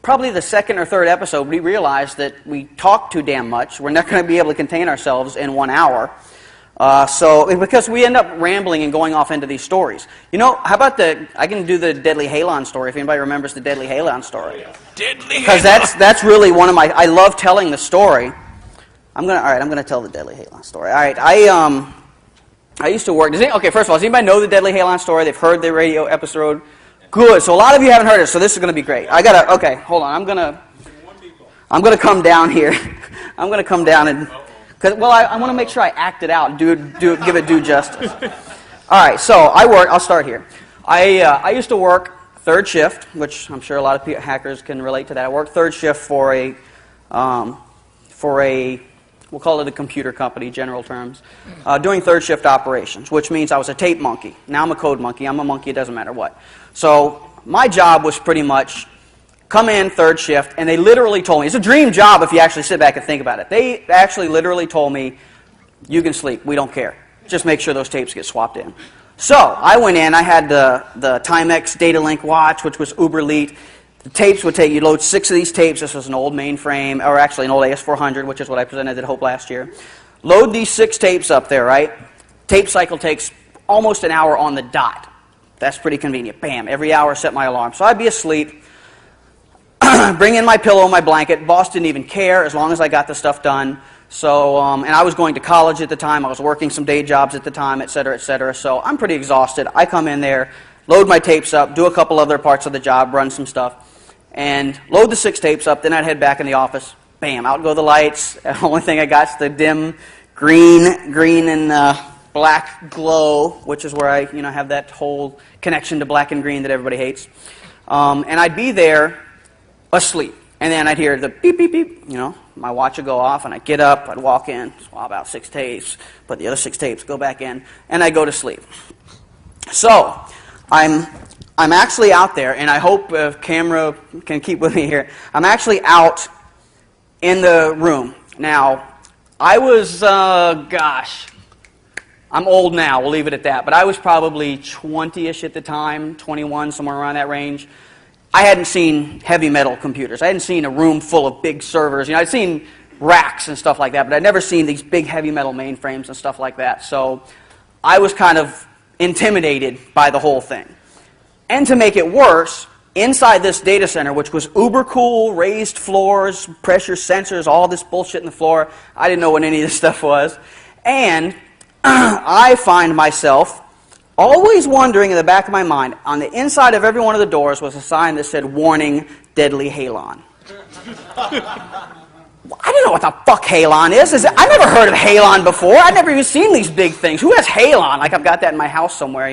probably the second or third episode, we realized that we talk too damn much. We're not going to be able to contain ourselves in 1 hour. Because we end up rambling and going off into these stories. How about I can do the Deadly Halon story, if anybody remembers the Deadly Halon story. Because that's really one of I love telling the story. All right, I'm going to tell the Deadly Halon story. All right, I used to work, okay, first of all, does anybody know the Deadly Halon story? They've heard the radio episode? Good, so a lot of you haven't heard it, so this is going to be great. Okay, hold on, I'm going to come down here. I'm going to come down and... I want to make sure I act it out and give it due justice. All right, so I'll start here. I used to work third shift, which I'm sure a lot of hackers can relate to that. I worked third shift for a, we'll call it a computer company, general terms, doing third shift operations, which means I was a tape monkey. Now I'm a code monkey. I'm a monkey, it doesn't matter what. So my job was pretty much come in third shift, and they literally told me, it's a dream job if you actually sit back and think about it. They actually literally told me, you can sleep, we don't care. Just make sure those tapes get swapped in. So I went in, I had the Timex Data Link watch, which was uber elite. The tapes would take, you load 6 of these tapes, this was an old mainframe, or actually an old AS400, which is what I presented at Hope last year. Load these 6 tapes up there, right? Tape cycle takes almost an hour on the dot. That's pretty convenient. Bam, every hour set my alarm. So I'd be asleep, bring in my pillow, my blanket. Boss didn't even care as long as I got the stuff done. So, and I was going to college at the time. I was working some day jobs at the time, et cetera, et cetera. So I'm pretty exhausted. I come in there, load my tapes up, do a couple other parts of the job, run some stuff, and load the 6 tapes up. Then I'd head back in the office. Bam, out go the lights. The only thing I got is the dim green and black glow, which is where I have that whole connection to black and green that everybody hates. And I'd be there asleep. And then I'd hear the beep, beep, beep, my watch would go off, and I'd get up, I'd walk in, swap out 6 tapes, put the other 6 tapes, go back in, and I'd go to sleep. So, I'm actually out there, and I hope camera can keep with me here. I'm actually out in the room. Now, I was, I'm old now, we'll leave it at that, but I was probably 20-ish at the time, 21, somewhere around that range. I hadn't seen heavy metal computers. I hadn't seen a room full of big servers. I'd seen racks and stuff like that, but I'd never seen these big heavy metal mainframes and stuff like that. So I was kind of intimidated by the whole thing. And to make it worse, inside this data center, which was uber cool, raised floors, pressure sensors, all this bullshit in the floor, I didn't know what any of this stuff was. And I find myself always wondering in the back of my mind, on the inside of every one of the doors was a sign that said, "Warning, deadly halon." I didn't know what the fuck halon is. I never heard of halon before. I'd never even seen these big things. Who has halon? Like I've got that in my house somewhere,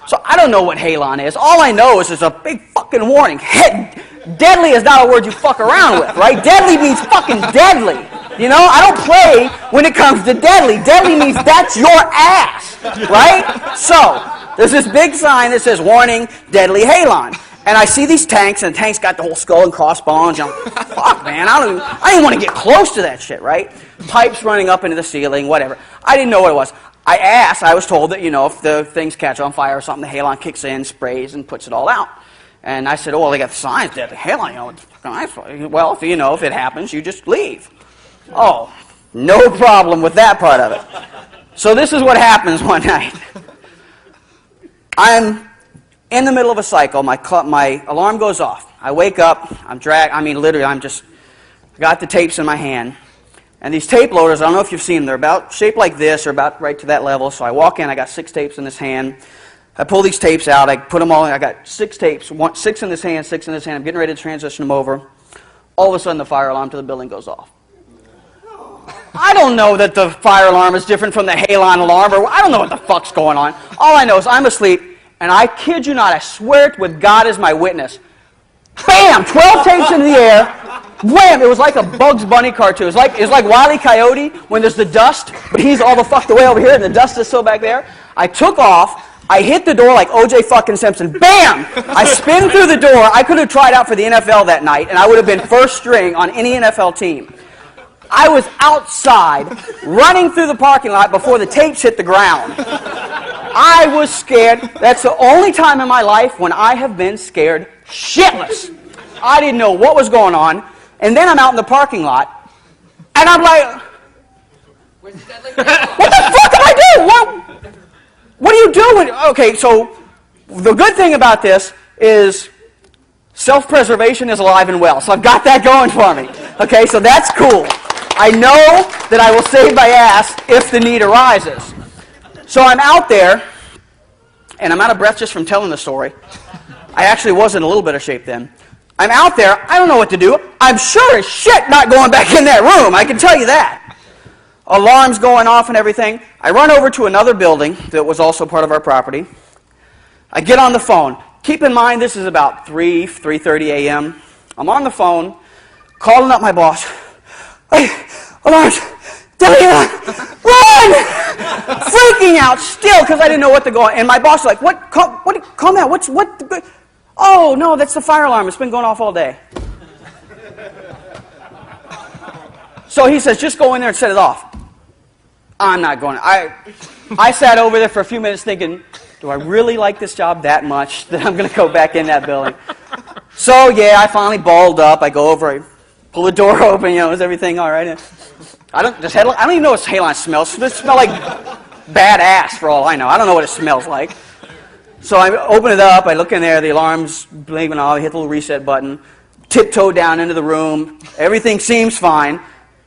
So I don't know what halon is. All I know is it's a big fucking warning. Deadly is not a word you fuck around with, right? Deadly means fucking deadly. I don't play when it comes to deadly. Deadly means that's your ass, right? So, there's this big sign that says, "Warning, deadly halon." And I see these tanks, and the tanks got the whole skull and crossbones. Fuck, man, I don't even want to get close to that shit, right? Pipes running up into the ceiling, whatever. I didn't know what it was. I was told that, if the things catch on fire or something, the halon kicks in, sprays, and puts it all out. And I said, "Oh, well, they got the signs, deadly halon, it's fucking nice." Well, if it happens, you just leave. Oh, no problem with that part of it. So this is what happens one night. I'm in the middle of a cycle. My alarm goes off. I wake up. Literally, I got the tapes in my hand. And these tape loaders, I don't know if you've seen them. They're about shaped like this, or about right to that level. So I walk in. I got 6 tapes in this hand. I pull these tapes out. I put them all in. I got 6 tapes. 6 in this hand, 6 in this hand. I'm getting ready to transition them over. All of a sudden, the fire alarm to the building goes off. I don't know that the fire alarm is different from the halon alarm, or I don't know what the fuck's going on. All I know is I'm asleep, and I kid you not, I swear it with God as my witness. Bam! 12 tapes into the air. Wham! It was like a Bugs Bunny cartoon. It was like Wile E. Coyote when there's the dust, but he's all the fuck the way over here, and the dust is still back there. I took off. I hit the door like O.J. fucking Simpson. Bam! I spin through the door. I could have tried out for the NFL that night, and I would have been first string on any NFL team. I was outside, running through the parking lot before the tapes hit the ground. I was scared. That's the only time in my life when I have been scared shitless. I didn't know what was going on. And then I'm out in the parking lot, and I'm like, what the fuck did I do? What are you doing? Okay, so the good thing about this is self-preservation is alive and well. So I've got that going for me. Okay, so that's cool. I know that I will save my ass if the need arises. So I'm out there, and I'm out of breath just from telling the story. I actually was in a little bit of shape then. I'm out there, I don't know what to do. I'm sure as shit not going back in that room, I can tell you that. Alarms going off and everything. I run over to another building that was also part of our property. I get on the phone. Keep in mind, this is about 3:30 a.m. I'm on the phone, calling up my boss. Hey, Lawrence, run! Freaking out still because I didn't know what to go on. And my boss was like, what? Calm down. What? Oh, no, that's the fire alarm. It's been going off all day. So he says, just go in there and set it off. I'm not going. I sat over there for a few minutes thinking, do I really like this job that much that I'm going to go back in that building? So, yeah, I finally balled up. I go over, I pull the door open, is everything all right? I don't even know what halon smells. It smells like bad ass for all I know. I don't know what it smells like. So I open it up, I look in there, the alarm's blinking off, I hit the little reset button, tiptoe down into the room, everything seems fine,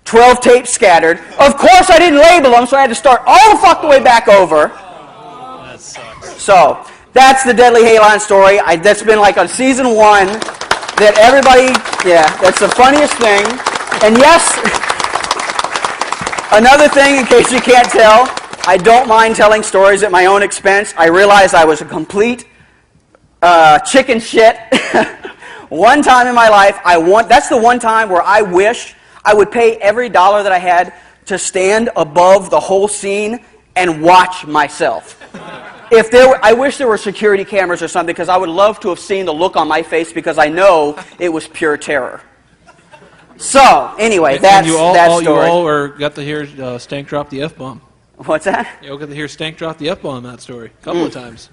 12 tapes scattered. Of course I didn't label them, so I had to start all the fuck the way back over. That sucks. So, that's the Deadly Halon story. That's been like on season 1, that everybody, that's the funniest thing. And yes, another thing in case you can't tell, I don't mind telling stories at my own expense. I realized I was a complete chicken shit. One time in my life, that's the one time where I wish I would pay every dollar that I had to stand above the whole scene and watch myself. I wish there were security cameras or something, because I would love to have seen the look on my face, because I know it was pure terror. So, anyway, that's that story. You all got to hear Stank drop the F-bomb. What's that? You all got to hear Stank drop the F-bomb in that story a couple of times.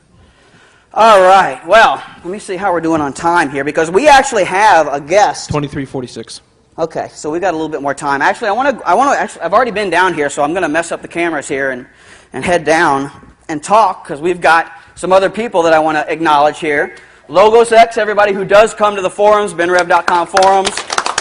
All right. Well, let me see how we're doing on time here, because we actually have a guest. 23:46. Okay, so we got a little bit more time. Actually, I've already been down here, so I'm going to mess up the cameras here and head down and talk, because we've got some other people that I want to acknowledge here. Logos X, everybody who does come to the forums, BenRev.com forums.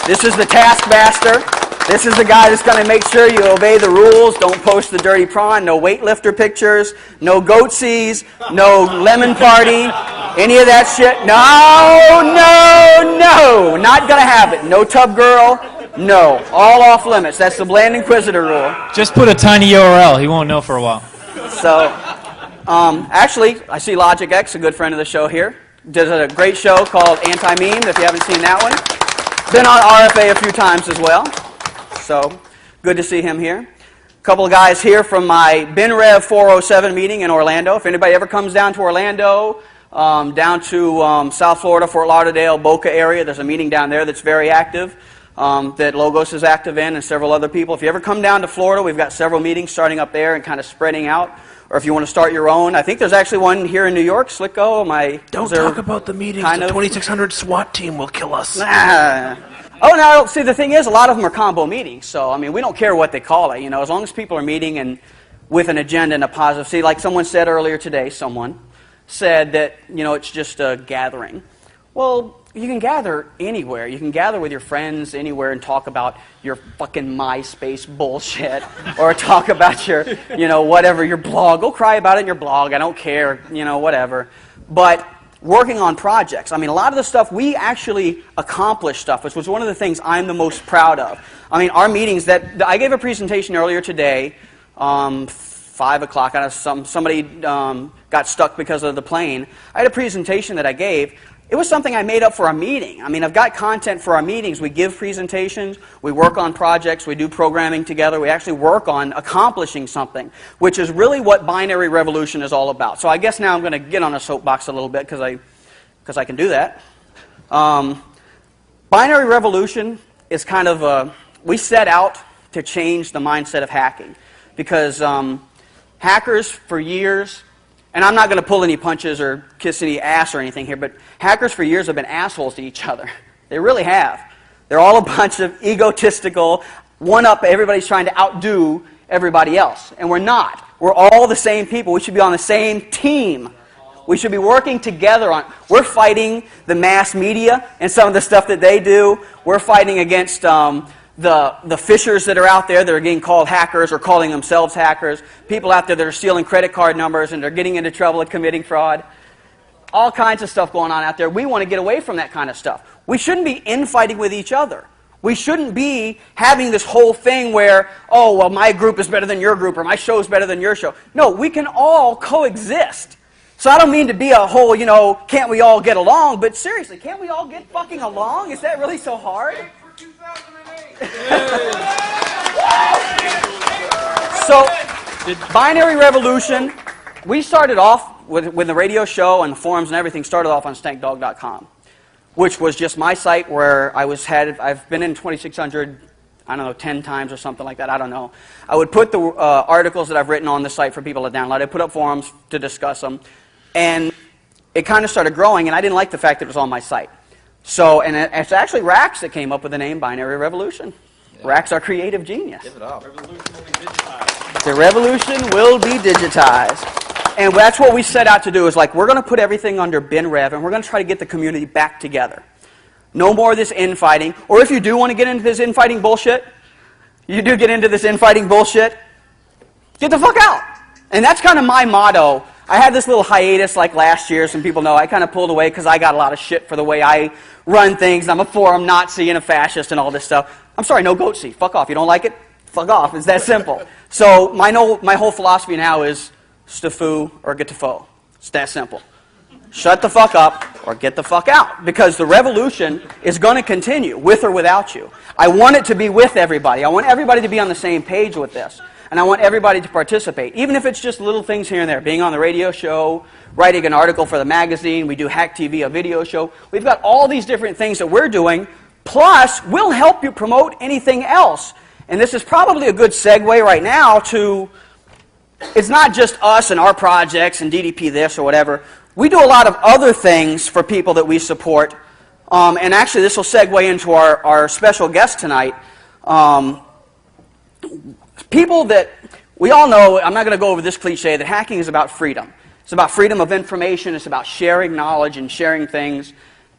This is the Taskmaster. This is the guy that's going to make sure you obey the rules. Don't post the dirty prawn. No weightlifter pictures. No goatsies. No lemon party. Any of that shit. No. Not going to have it. No tub girl. No. All off limits. That's the Bland Inquisitor rule. Just put a tiny URL. He won't know for a while. So, actually, I see Logic X, a good friend of the show here. Does a great show called Anti-Meme, if you haven't seen that one. Been on RFA a few times as well. So, good to see him here. A couple of guys here from my BenRev 407 meeting in Orlando. If anybody ever comes down to Orlando, down to South Florida, Fort Lauderdale, Boca area, there's a meeting down there that's very active, that Logos is active in, and several other people. If you ever come down to Florida, we've got several meetings starting up there and kind of spreading out. Or if you want to start your own, I think there's actually one here in New York, Slicko. Don't talk about the meetings. The 2600 SWAT team will kill us. Oh, no, see, the thing is, a lot of them are combo meetings. So, I mean, we don't care what they call it, as long as people are meeting and with an agenda and a positive. See, like someone said earlier today, someone said that, it's just a gathering. Well, you can gather anywhere. You can gather with your friends anywhere and talk about your fucking MySpace bullshit, or talk about your, whatever, your blog. Go cry about it in your blog. I don't care, whatever. But working on projects. I mean, a lot of the stuff, we actually accomplished stuff, which was one of the things I'm the most proud of. I mean, our meetings I gave a presentation earlier today, 5 o'clock, somebody got stuck because of the plane. I had a presentation that I gave. It was something I made up for a meeting. I mean, I've got content for our meetings. We give presentations, we work on projects, we do programming together, we actually work on accomplishing something, which is really what Binary Revolution is all about. So I guess now I'm going to get on a soapbox a little bit, because I can do that. Binary Revolution is kind of we set out to change the mindset of hacking, because hackers for years, and I'm not going to pull any punches or kiss any ass or anything here, but hackers for years have been assholes to each other. They really have. They're all a bunch of egotistical, one-up, everybody's trying to outdo everybody else. And we're not. We're all the same people. We should be on the same team. We should be working together on. We're fighting the mass media and some of the stuff that they do. We're fighting against the fishers that are out there that are getting called hackers or calling themselves hackers. People out there that are stealing credit card numbers and they're getting into trouble and committing fraud. All kinds of stuff going on out there. We want to get away from that kind of stuff. We shouldn't be infighting with each other. We shouldn't be having this whole thing where, oh, well, my group is better than your group, or my show is better than your show. No, we can all coexist. So I don't mean to be a whole, can't we all get along? But seriously, can't we all get fucking along? Is that really so hard? So, Binary Revolution, we started off with the radio show and the forums and everything started off on stankdog.com, which was just my site where I've been in 2600, I don't know, 10 times or something like that, I don't know. I would put the articles that I've written on the site for people to download. I'd put up forums to discuss them. And it kind of started growing, and I didn't like the fact that it was on my site. So, and it's actually Rax that came up with the name Binary Revolution. Yeah. Rax, our creative genius. Give it up. The revolution will be digitized. And that's what we set out to do, is like, we're going to put everything under BinRev, and we're going to try to get the community back together. No more of this infighting. Or if you do want to get into this infighting bullshit, get the fuck out. And that's kind of my motto. I had this little hiatus like last year. Some people know I kind of pulled away because I got a lot of shit for the way I run things. I'm a forum Nazi and a fascist and all this stuff. I'm sorry, no goat seed. Fuck off. You don't like it? Fuck off. It's that simple. So my whole philosophy now is stafu or get to foe. It's that simple. Shut the fuck up or get the fuck out. Because the revolution is going to continue, with or without you. I want it to be with everybody. I want everybody to be on the same page with this. And I want everybody to participate, even if it's just little things here and there. Being on the radio show, writing an article for the magazine, we do Hack TV, a video show. We've got all these different things that we're doing, plus we'll help you promote anything else. And this is probably a good segue right now to, it's not just us and our projects and DDP this or whatever. We do a lot of other things for people that we support. And actually this will segue into our special guest tonight. People that, we all know, I'm not going to go over this cliche, that hacking is about freedom. It's about freedom of information, it's about sharing knowledge and sharing things,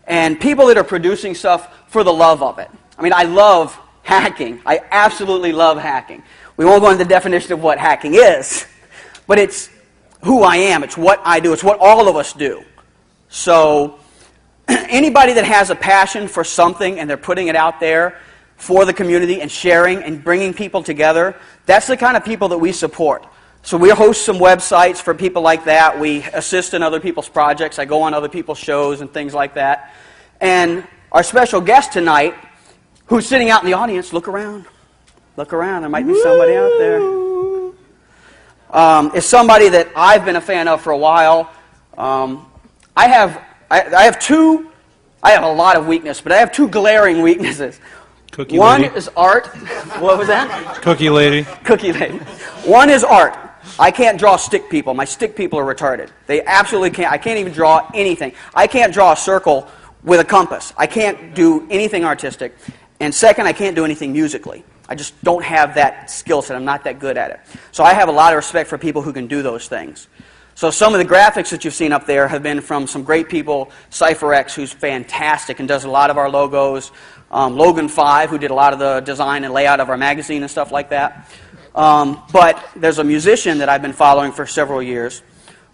and people that are producing stuff for the love of it. I mean, I love hacking. I absolutely love hacking. We won't go into the definition of what hacking is, but it's who I am, it's what I do, it's what all of us do. So, anybody that has a passion for something and they're putting it out there for the community and sharing and bringing people together, that's the kind of people that we support. So we host some websites for people like that. We assist in other people's projects. I go on other people's shows and things like that. And our special guest tonight, who's sitting out in the audience, look around. Look around. There might be somebody out there. Is somebody that I've been a fan of for a while. I have a lot of weakness, but I have two glaring weaknesses. Cookie One lady. is art. What was that? Cookie lady. Cookie lady. One is art. I can't draw stick people. My stick people are retarded. They absolutely can't. I can't even draw anything. I can't draw a circle with a compass. I can't do anything artistic. And second, I can't do anything musically. I just don't have that skill set. I'm not that good at it. So I have a lot of respect for people who can do those things. So some of the graphics that you've seen up there have been from some great people. CypherX, who's fantastic and does a lot of our logos. Logan 5, who did a lot of the design and layout of our magazine and stuff like that. But there's a musician that I've been following for several years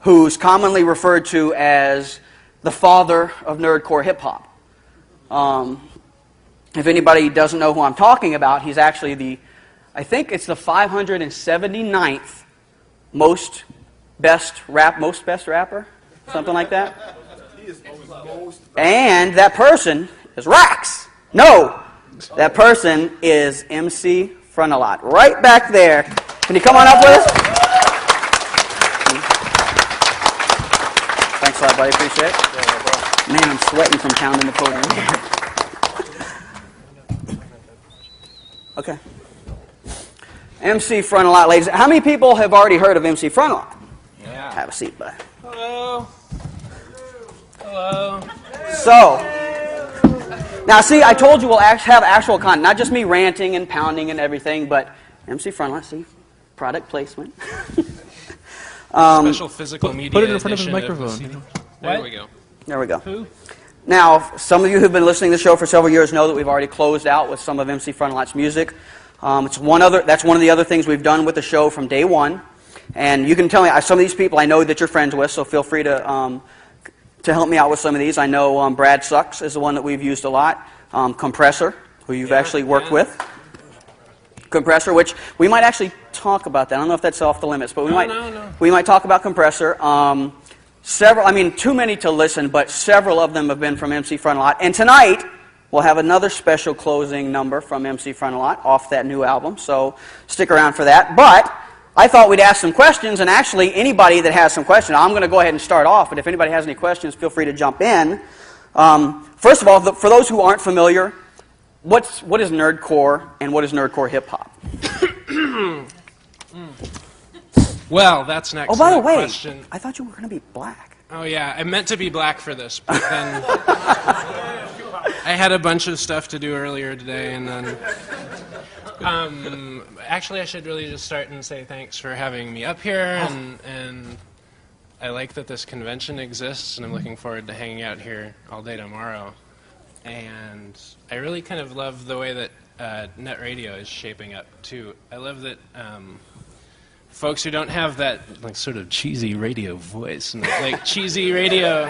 who's commonly referred to as the father of nerdcore hip-hop. If anybody doesn't know who I'm talking about, he's actually I think it's the 579th most best rapper, something like that. And that person is Rax. No, that person is MC Frontalot, right back there. Can you come on up with us? Thanks a lot, buddy. Appreciate it. Man, I'm sweating from pounding the podium. Okay. MC Frontalot, ladies. How many people have already heard of MC Frontalot? Yeah. Have a seat, bud. Hello. Hello. So, now see, I told you we'll have actual content, not just me ranting and pounding and everything, but MC Frontalot, see, product placement. Special physical media. Put it in front of his edition microphone. CD. There we go. There we go. Who? Now, some of you who've been listening to the show for several years know that we've already closed out with some of MC Frontalot's music. That's one of the other things we've done with the show from day one. And you can tell me, some of these people I know that you're friends with, so feel free to help me out with some of these. I know Brad Sucks is the one that we've used a lot. Compressor, who you've actually worked with. Compressor, which we might actually talk about that. I don't know if that's off the limits, but we might talk about Compressor. several, I mean, too many to listen, but several of them have been from MC Frontalot. And tonight, we'll have another special closing number from MC Frontalot off that new album, so stick around for that. But I thought we'd ask some questions, and actually anybody that has some questions, I'm going to go ahead and start off, but if anybody has any questions, feel free to jump in. First of all, for those who aren't familiar, what is nerdcore and what is nerdcore hip-hop? Well, that's an Oh, excellent by the way, question. I thought you were going to be black. Oh, yeah, I meant to be black for this, but then I had a bunch of stuff to do earlier today, and then... actually, I should really just start and say thanks for having me up here, and I like that this convention exists, and I'm looking forward to hanging out here all day tomorrow. And I really kind of love the way that net radio is shaping up, too. I love that folks who don't have that like sort of cheesy radio voice and like cheesy radio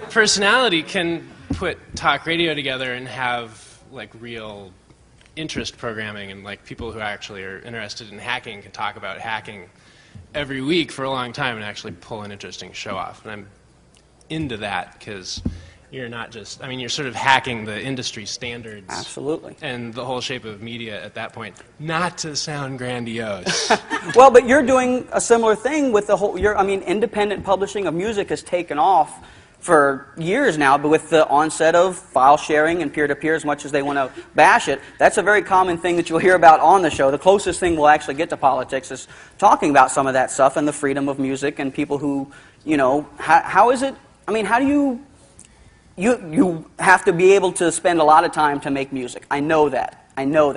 personality can put talk radio together and have like real interest programming, and like people who actually are interested in hacking can talk about hacking every week for a long time and actually pull an interesting show off. And I'm into that because you're not just, I mean, you're sort of hacking the industry standards. Absolutely. And the whole shape of media at that point. Not to sound grandiose. Well, but you're doing a similar thing with the whole, independent publishing of music has taken off for years now, but with the onset of file sharing and peer-to-peer, as much as they want to bash it, that's a very common thing that you'll hear about on the show. The closest thing we'll actually get to politics is talking about some of that stuff and the freedom of music and people who, how is it, how do you have to be able to spend a lot of time to make music. I know that.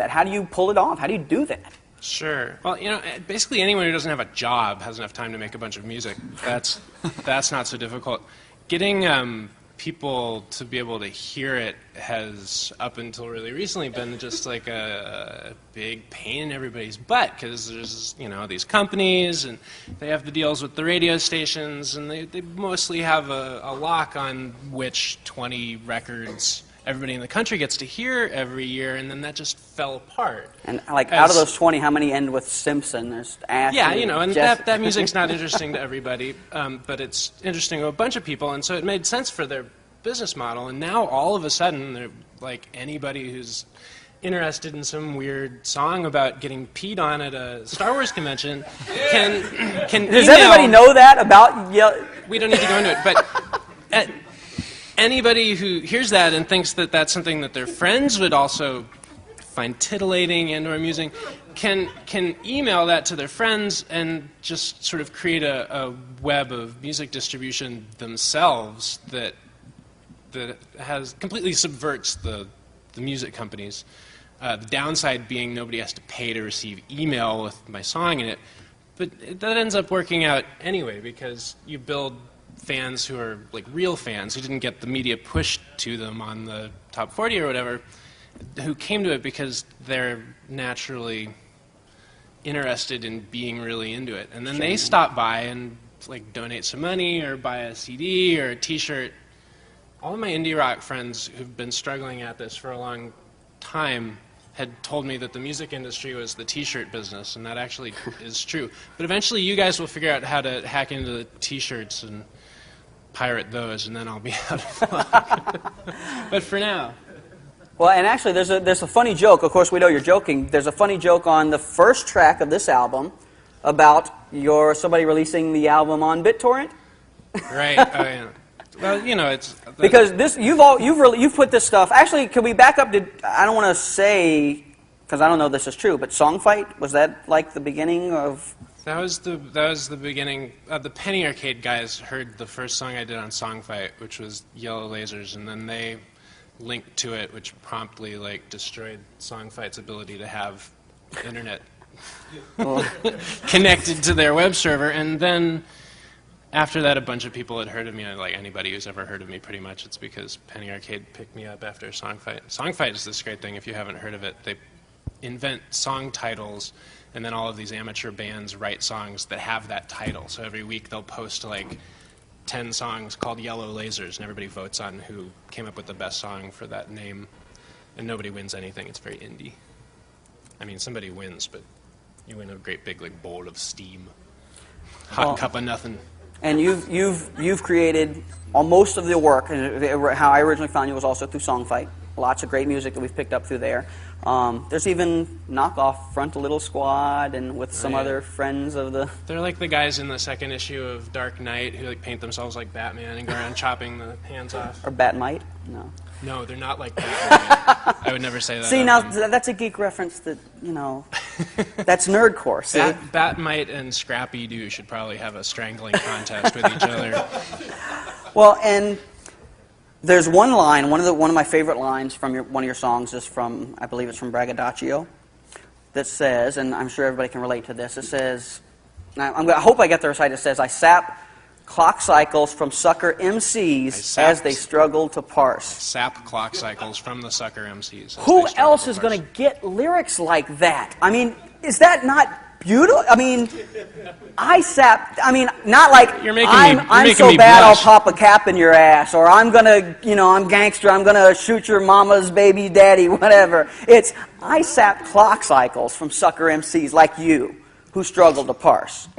How do you pull it off? How do you do that? Sure. Well, basically anyone who doesn't have a job has enough time to make a bunch of music. That's not so difficult. Getting people to be able to hear it has, up until really recently, been just like a big pain in everybody's butt, because there's, these companies, and they have the deals with the radio stations, and they mostly have a lock on which 20 records everybody in the country gets to hear every year, and then that just fell apart. And out of those 20, how many end with Simpson? There's Ash. Yeah, and that music's not interesting to everybody, but it's interesting to a bunch of people, and so it made sense for their business model. And now all of a sudden, they're like anybody who's interested in some weird song about getting peed on at a Star Wars convention can Does email, everybody know that about? We don't need to go into it, but. Anybody who hears that and thinks that that's something that their friends would also find titillating and or amusing can email that to their friends and just sort of create a web of music distribution themselves that has completely subverts the music companies. The downside being nobody has to pay to receive email with my song in it, but that ends up working out anyway because you build fans who are like real fans who didn't get the media pushed to them on the top 40 or whatever, who came to it because they're naturally interested in being really into it, and then they stop by and like donate some money or buy a CD or a T-shirt. All of my indie rock friends who've been struggling at this for a long time had told me that the music industry was the T-shirt business, and that actually is true. But eventually you guys will figure out how to hack into the T-shirts and pirate those, and then I'll be out of luck. But for now. Well, and actually, there's a funny joke. Of course, we know you're joking. There's a funny joke on the first track of this album about somebody releasing the album on BitTorrent. Right. Oh yeah. Well, it's because you've put this stuff. Actually, can we back up to? I don't want to say because I don't know if this is true, but Songfight, was that like the beginning of? That was the beginning. The Penny Arcade guys heard the first song I did on Songfight, which was Yellow Lasers, and then they linked to it, which promptly destroyed Songfight's ability to have internet connected to their web server. And then after that, a bunch of people had heard of me. Like anybody who's ever heard of me, pretty much, it's because Penny Arcade picked me up after Songfight. Songfight is this great thing. If you haven't heard of it, they invent song titles. And then all of these amateur bands write songs that have that title. So every week they'll post 10 songs called Yellow Lasers, and everybody votes on who came up with the best song for that name. And nobody wins anything. It's very indie. I mean, somebody wins, but you win a great big bowl of steam. Hot cup of nothing. And you've created most of the work. And how I originally found you was also through Songfight. Lots of great music that we've picked up through there. There's even knockoff Front a Little Squad and with some other friends of the... They're like the guys in the second issue of Dark Knight who like paint themselves like Batman and go around chopping the hands off. Or Batmite? No. No, they're not like Batman. I would never say that. See, now that's a geek reference that, that's nerdcore. See? Batmite and Scrappy Doo should probably have a strangling contest with each other. Well, and there's one line, one of my favorite lines from one of your songs is from, I believe it's from Braggadocio, that says, and I'm sure everybody can relate to this, it says, I hope I get the right, it says, I sap clock cycles from sucker MCs as they struggle to parse. Sap clock cycles from the sucker MCs. Who else is going to get lyrics like that? I mean, is that not beautiful? I mean, not like I'm so bad I'll pop a cap in your ass, or I'm I'm gangster, I'm gonna shoot your mama's baby daddy, whatever. It's I sap clock cycles from sucker MCs like you who struggle to parse.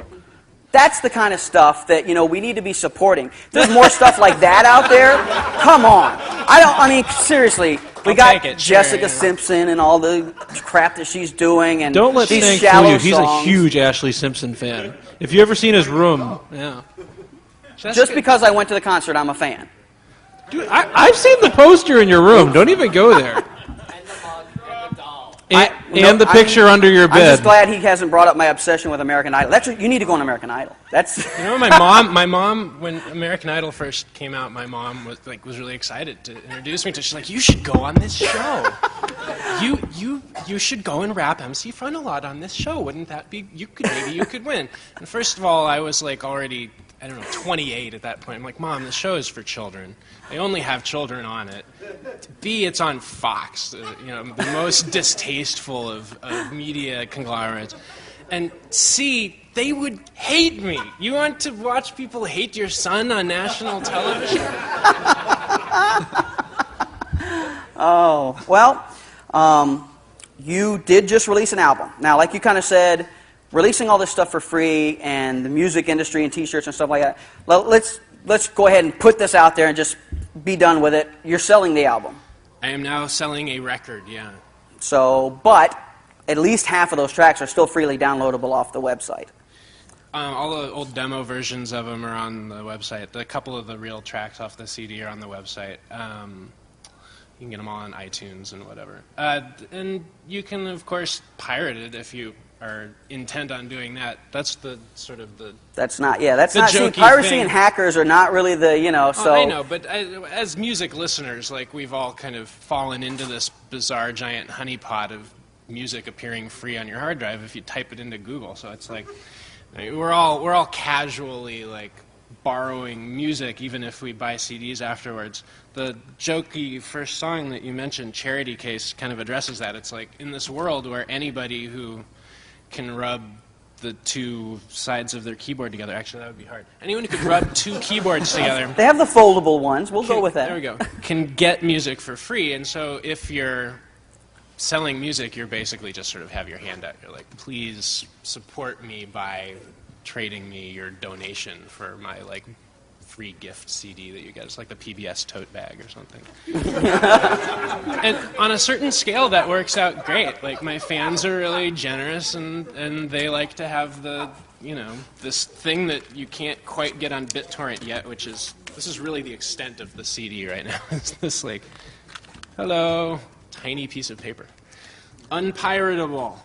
That's the kind of stuff that, we need to be supporting. There's more stuff like that out there. Come on. Seriously. We got Jessica Simpson and all the crap that she's doing, and don't let these Stank shallow fool you. He's songs. a huge Ashley Simpson fan. If you ever seen his room, yeah. Just because I went to the concert, I'm a fan. Dude, I've seen the poster in your room. Don't even go there. And the picture under your bed. I'm just glad he hasn't brought up my obsession with American Idol. You need to go on American Idol. My mom, when American Idol first came out, my mom was really excited to introduce me to. She's like, "You should go on this show. You should go and rap MC Frontalot on this show. Wouldn't that be? Maybe you could win." And first of all, I was like already 28 at that point. I'm like, Mom, the show is for children. They only have children on it. B, it's on Fox, the most distasteful of media conglomerates. And C, they would hate me. You want to watch people hate your son on national television? Oh, well, you did just release an album. Now, like you kind of said, releasing all this stuff for free and the music industry and T-shirts and stuff like that, let's go ahead and put this out there and just be done with it. You're selling the album. I am now selling a record, yeah. So, but at least half of those tracks are still freely downloadable off the website. All the old demo versions of them are on the website. A couple of the real tracks off the CD are on the website. You can get them all on iTunes and whatever. And you can, of course, pirate it if you are intent on doing that. That's the sort of the... That's not, see, piracy and hackers are not really the, so... I know, but as music listeners, we've all kind of fallen into this bizarre giant honeypot of music appearing free on your hard drive if you type it into Google. So it's like, we're all casually, borrowing music, even if we buy CDs afterwards. The jokey first song that you mentioned, Charity Case, kind of addresses that. It's like, in this world where anybody who can rub the two sides of their keyboard together. Actually, that would be hard. Anyone who could rub two keyboards together. They have the foldable ones. We'll go with that. There we go. Can get music for free. And so if you're selling music, you're basically just sort of have your hand out. You're like, please support me by trading me your donation for my free gift CD that you get. It's like the PBS tote bag or something. And on a certain scale, that works out great. My fans are really generous, and they like to have the, this thing that you can't quite get on BitTorrent yet, which is, this is really the extent of the CD right now. It's this, hello, tiny piece of paper. Unpiratable.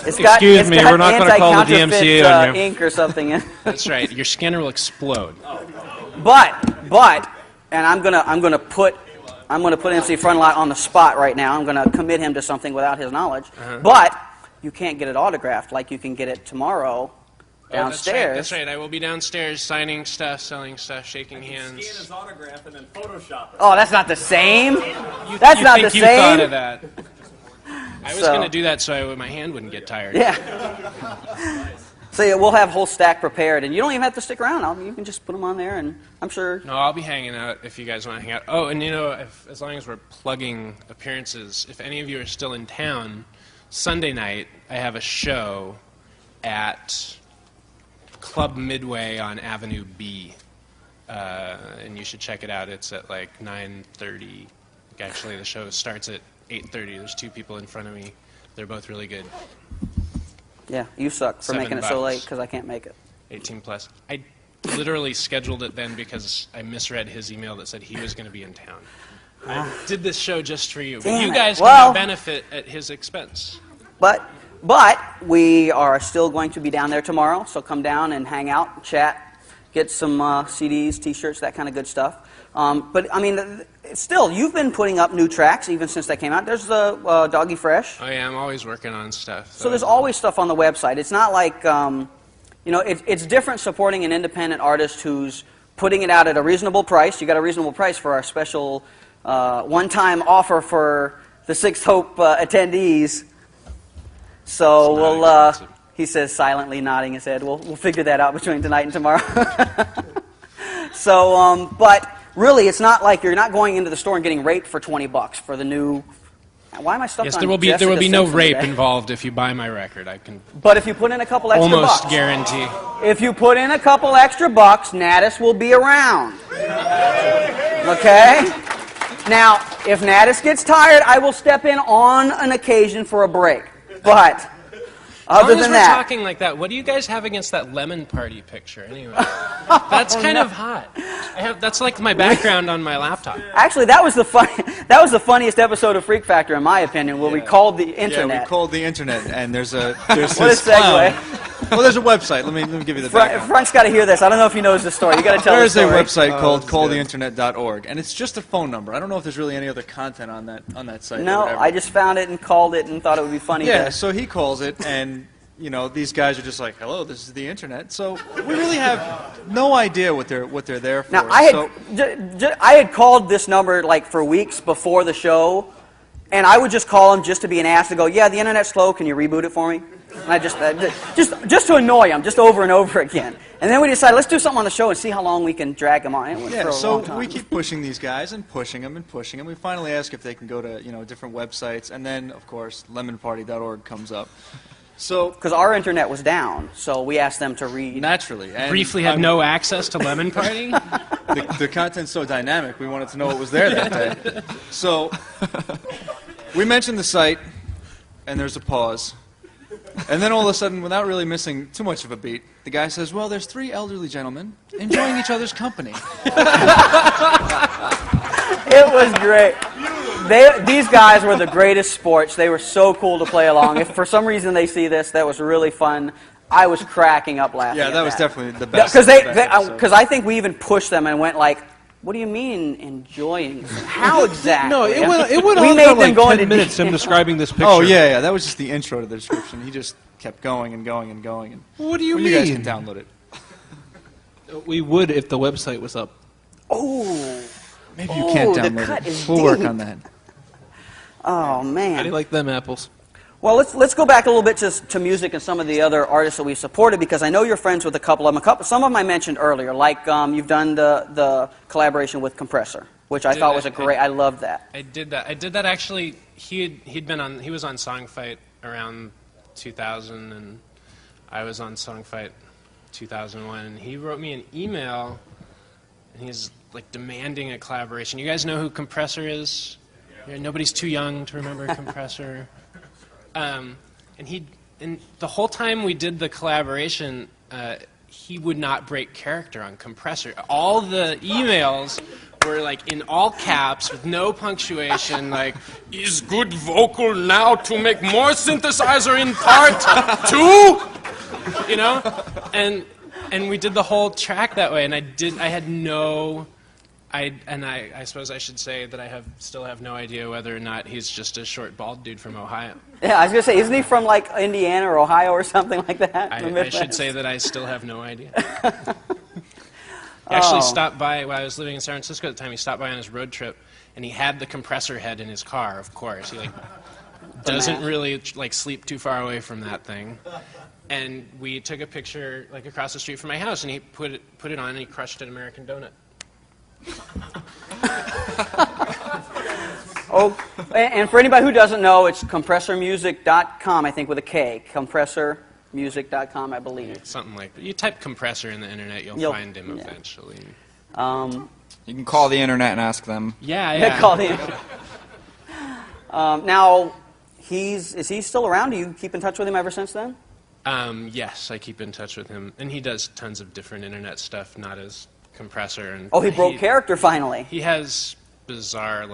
Excuse me, we're not going to call the DMCA on you. Ink or something in. That's right. Your scanner will explode. But, and I'm gonna put MC Frontalot on the spot right now. I'm gonna commit him to something without his knowledge. But you can't get it autographed like you can get it tomorrow downstairs. That's right. I will be downstairs signing stuff, selling stuff, shaking hands. Scan his autograph and then Photoshop it. Oh, that's not the same. You thought of that. I was going to do that so my hand wouldn't get tired. Yeah. So yeah, we'll have a whole stack prepared, and you don't even have to stick around. You can just put them on there, and I'm sure... No, I'll be hanging out if you guys want to hang out. Oh, and as long as we're plugging appearances, if any of you are still in town, Sunday night I have a show at Club Midway on Avenue B. And you should check it out. It's at like 9:30. Actually, the show starts at 8:30. There's 2 people in front of me. They're both really good. Yeah, you suck for making it so $7. late because I can't make it. 18 plus. I literally scheduled it then because I misread his email that said he was going to be in town. I did this show just for you. But Damn you it. guys Well- can benefit at his expense. But we are still going to be down there tomorrow, so come down and hang out, chat, get some CDs, T-shirts, that kind of good stuff. But I mean, still, you've been putting up new tracks even since they came out. There's the Doggy Fresh. Oh yeah, I'm always working on stuff. So there's always stuff on the website. It's not like, it's different supporting an independent artist who's putting it out at a reasonable price. You got a reasonable price for our special one-time offer for the Sixth Hope attendees. So we'll, he says silently nodding his head, we'll figure that out between tonight and tomorrow. So, but really, it's not like you're not going into the store and getting raped for $20 for the new. Why am I stuck Yes, on there will be Jessica no Simpson rape today? involved if you buy my record. I can But if you put in a couple extra almost bucks, guarantee. if you put in a couple extra bucks, Natus will be around. Okay? Now, if Natus gets tired, I will step in on an occasion for a break. But As other long as than we're that, talking like that, what do you guys have against that lemon party picture anyway? That's kind of hot. That's like my background on my laptop. actually, that was the funniest episode of Freak Factor, in my opinion, where we called the internet. Yeah, we called the internet, and there's What a this segue. clown. Well, there's a website. Let me give you the background. Frank's got to hear this. I don't know if he knows the story. You got to tell the There's a story. website called calltheinternet.org, and it's just a phone number. I don't know if there's really any other content on that site. or No, whatever. I just found it and called it and thought it would be funny. Yeah, to- so he calls it, and these guys are just like, "Hello, this is the internet." So we really have no idea what they're there for. Now, I So- had called this number like for weeks before the show, and I would just call him just to be an ass to go, yeah, the internet's slow, can you reboot it for me? And I just to annoy him, just over and over again. And then we decided, let's do something on the show and see how long we can drag him on. It went for Yeah, a so long time. we keep pushing these guys and pushing them and pushing them. We finally ask if they can go to different websites, and then of course lemonparty.org comes up. So because our internet was down, so we asked them to read. Naturally, and Briefly had no access to Lemon Party. the content's so dynamic, we wanted to know what was there that day. So we mentioned the site, and there's a pause. And then all of a sudden, without really missing too much of a beat, the guy says, well, there's 3 elderly gentlemen enjoying each other's company. It was great. These guys were the greatest sports. They were so cool to play along. If for some reason they see this, that was really fun. I was cracking up laughing. Yeah, at that was definitely the best. Because I think we even pushed them and went like, "What do you mean enjoying? How exactly?" No, it went we on made for them like go 10 into minutes him describing this picture. Oh, yeah, that was just the intro to the description. He just kept going and going and going. And What do you You guys mean? can download it. We would if the website was up. Oh, Maybe you can't the download cut it. is We'll work deep. on that. Oh How man. do you like them apples? Well, let's go back a little bit to music and some of the other artists that we supported, because I know you're friends with a couple of them. Some of them I mentioned earlier, like you've done the collaboration with Compressor, which I Did thought I- was great. I loved that. I did that actually. He was on Songfight around 2000, and I was on Songfight 2001. And he wrote me an email, and he's like demanding a collaboration. You guys know who Compressor is? Yeah, nobody's too young to remember Compressor. And the whole time we did the collaboration, he would not break character on Compressor. All the emails were like in all caps with no punctuation, like, Is good vocal now to make more synthesizer in part 2? you know, and we did the whole track that way, and I had no. I suppose I should say that I still have no idea whether or not he's just a short, bald dude from Ohio. Yeah, I was gonna say, isn't he from like Indiana or Ohio or something like that? The I Midwest? should say that I still have no idea. He actually stopped by while I was living in San Francisco at the time. He stopped by on his road trip, and he had the compressor head in his car. Of course, he doesn't really sleep too far away from that thing. And we took a picture across the street from my house, and he put it on, and he crushed an American donut. Oh, and for anybody who doesn't know, it's compressormusic.com, I think, with a K. Compressor compressor.music.com, I believe. Something like that. You type compressor in the internet, you'll find him eventually. You can call the internet and ask them. Yeah. Call the internet. Now, is he still around? Do you keep in touch with him ever since then? Yes, I keep in touch with him, and he does tons of different internet stuff, not as compressor. And he broke character finally. He has bizarre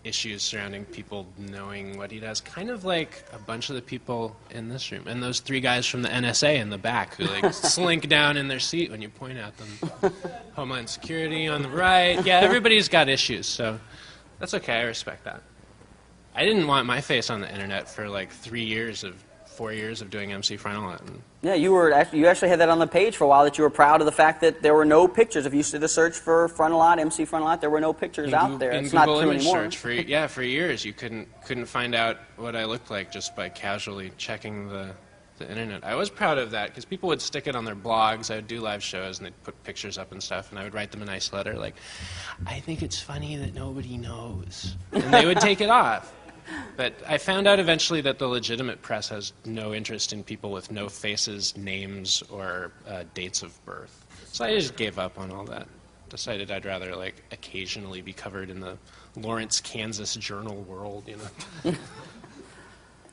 issues surrounding people knowing what he does, kind of like a bunch of the people in this room, and those 3 guys from the NSA in the back who slink down in their seat when you point at them. Homeland Security on the right. Yeah, everybody's got issues, so that's okay. I respect that. I didn't want my face on the internet for 4 years of doing MC Frontalot. Yeah, you actually had that on the page for a while, that you were proud of the fact that there were no pictures. If you did a search for Frontalot, MC Frontalot, there were no pictures out there. In it's Google not true image anymore. search for years you couldn't find out what I looked like just by casually checking the internet. I was proud of that because people would stick it on their blogs. I would do live shows and they'd put pictures up and stuff, and I would write them a nice letter like, "I think it's funny that nobody knows," and they would take it off. But I found out eventually that the legitimate press has no interest in people with no faces, names, or dates of birth. So I just gave up on all that. Decided I'd rather occasionally be covered in the Lawrence, Kansas Journal World,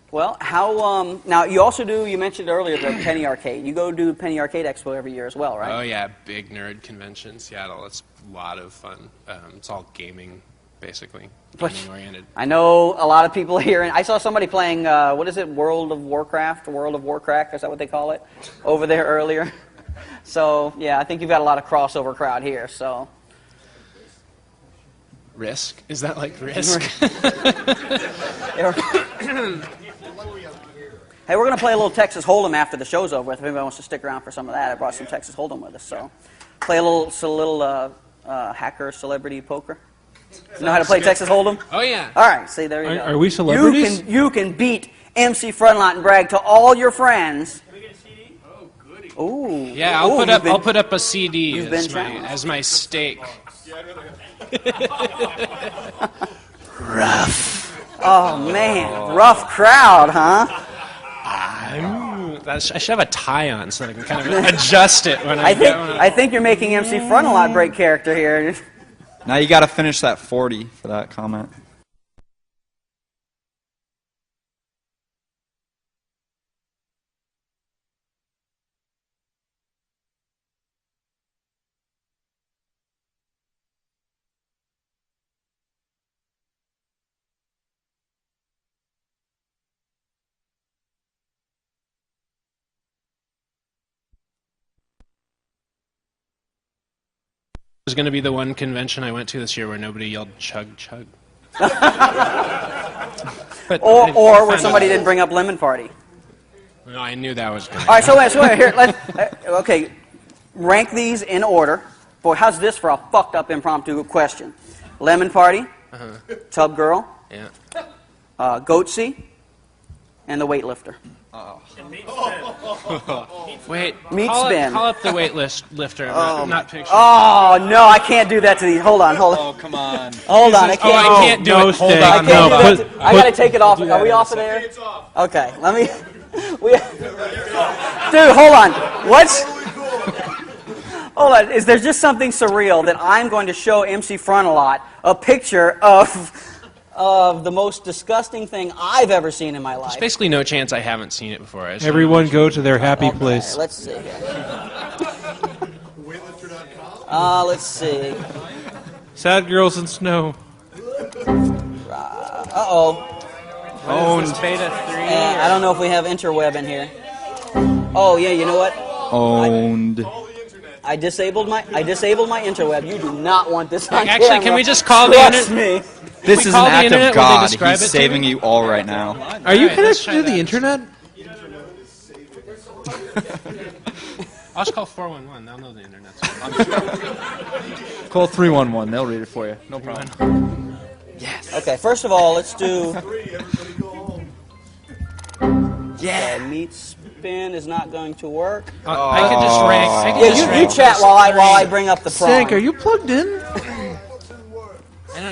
Well, how now you also do? You mentioned earlier the Penny Arcade. You go do Penny Arcade Expo every year as well, right? Oh yeah, big nerd convention in Seattle. It's a lot of fun. It's all gaming. Basically, gaming-oriented. I know a lot of people here, and I saw somebody playing, what is it, World of Warcraft, is that what they call it, over there earlier. So, yeah, I think you've got a lot of crossover crowd here, so. Risk? Is that like Risk? Hey, we're going to play a little Texas Hold'em after the show's over with. If anybody wants to stick around for some of that, I brought some Texas Hold'em with us, so. Play a little hacker celebrity poker. You know how to play Texas Hold'em? Oh, yeah. All right, see, there you go. Are we celebrities? You can beat MC Frontalot and brag to all your friends. Can we get a CD? Oh, goody. Ooh. Yeah, I'll put up a CD as my stake. Rough. Oh, man. Rough crowd, huh? I should have a tie on so that I can kind of adjust it when I think you're making MC Frontalot break character here. Now you got to finish that 40 for that comment. Was going to be the one convention I went to this year where nobody yelled "chug chug." or where somebody didn't bring up Lemon Party. No, I knew that was going to All right, so here, okay, rank these in order. Boy, how's this for a fucked up impromptu question? Lemon Party, Tub Girl, Goatsy, and the Weightlifter. Wait, Meat Spin. Call up the weightlifter, not picture. Oh, no, I can't do that to these. Hold on. Oh, come on. Hold on, I can't. I can't do it. Hold on. I got to take it off. Are we off of there? Okay, let me. Dude, hold on. What's... Hold on. Is there just something surreal that I'm going to show MC Frontalot a picture of the most disgusting thing I've ever seen in my life? There's basically no chance I haven't seen it before. Everyone go to their happy place. Let's see here. Let's see. Sad Girls in Snow. Uh-oh. Owned. Beta 3. I don't know if we have interweb in here. Oh, yeah, you know what? Owned. I disabled my interweb. You do not want this on Actually, camera. can we just call the Trust internet? me. This is an act of God. He's it saving you all right now. Are you connected to the internet? I'll just call 411. They'll know the internet. Call 311. They'll read it for you. No problem. Yes. Okay, first of all, let's do... Yeah. Meat Spin is not going to work. I could just rank. You chat while I bring up the prong. Sank, are you plugged in?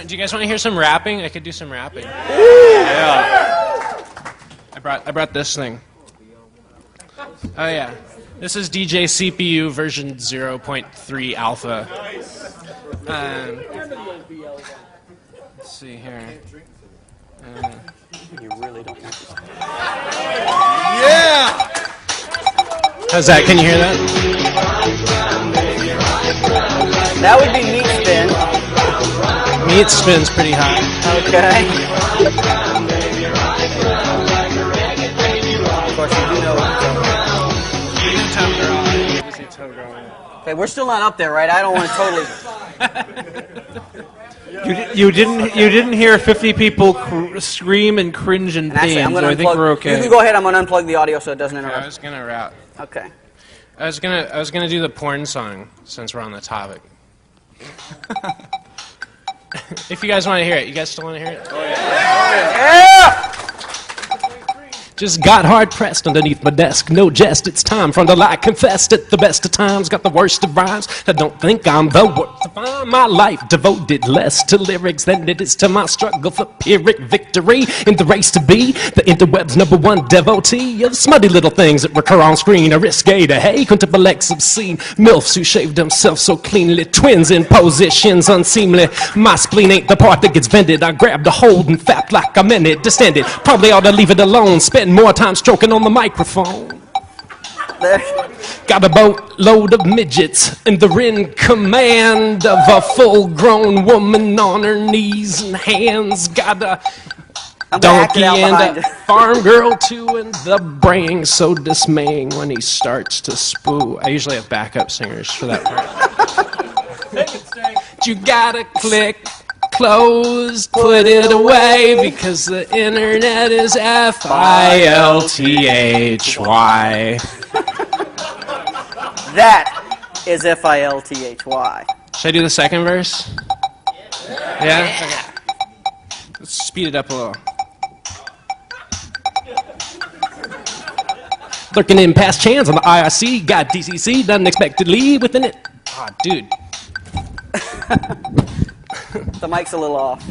Do you guys want to hear some rapping? I could do some rapping. Yeah. I brought this thing. Oh yeah, this is DJ CPU version 0.3 alpha. Let's see here. You really don't want to. Yeah! How's that? Can you hear that? That would be meat spin. Meat spin's pretty high. Okay. Of course, you do know what. Okay, we're still not up there, right? I don't want to totally. You didn't hear 50 people scream and cringe in And actually, pain, I'm so gonna I think unplug- we're okay. You can go ahead. I'm going to unplug the audio so it doesn't I interrupt. was gonna route. Okay. I was gonna do the porn song since we're on the topic. If you guys want to hear it, you guys still want to hear it? Yeah! Just got hard pressed underneath my desk. No jest, it's time for the lie. Confessed at the best of times. Got the worst of rhymes. I don't think I'm the worst of my life. Devoted less to lyrics than it is to my struggle for Pyrrhic victory. In the race to be the interweb's #1 devotee of smutty little things that recur on screen. A risque to hey, contemplate obscene. MILFs who shaved themselves so cleanly. Twins in positions unseemly. My spleen ain't the part that gets vended. I grabbed a hold and fapped like I meant it. Distended. Probably ought to leave it alone. Spend more time stroking on the microphone. Got a boatload of midgets, and they're in command of a full-grown woman on her knees and hands. Got a donkey and a farm girl too, and the braying so dismaying when he starts to spoo. I usually have backup singers for that part. You gotta click close, put it away, because the internet is FILTHY. That is FILTHY. Should I do the second verse? Yeah? Okay. Let's speed it up a little. Lurking in past chance on the IRC, got DCC unexpectedly within it. Ah, dude. The mic's a little off.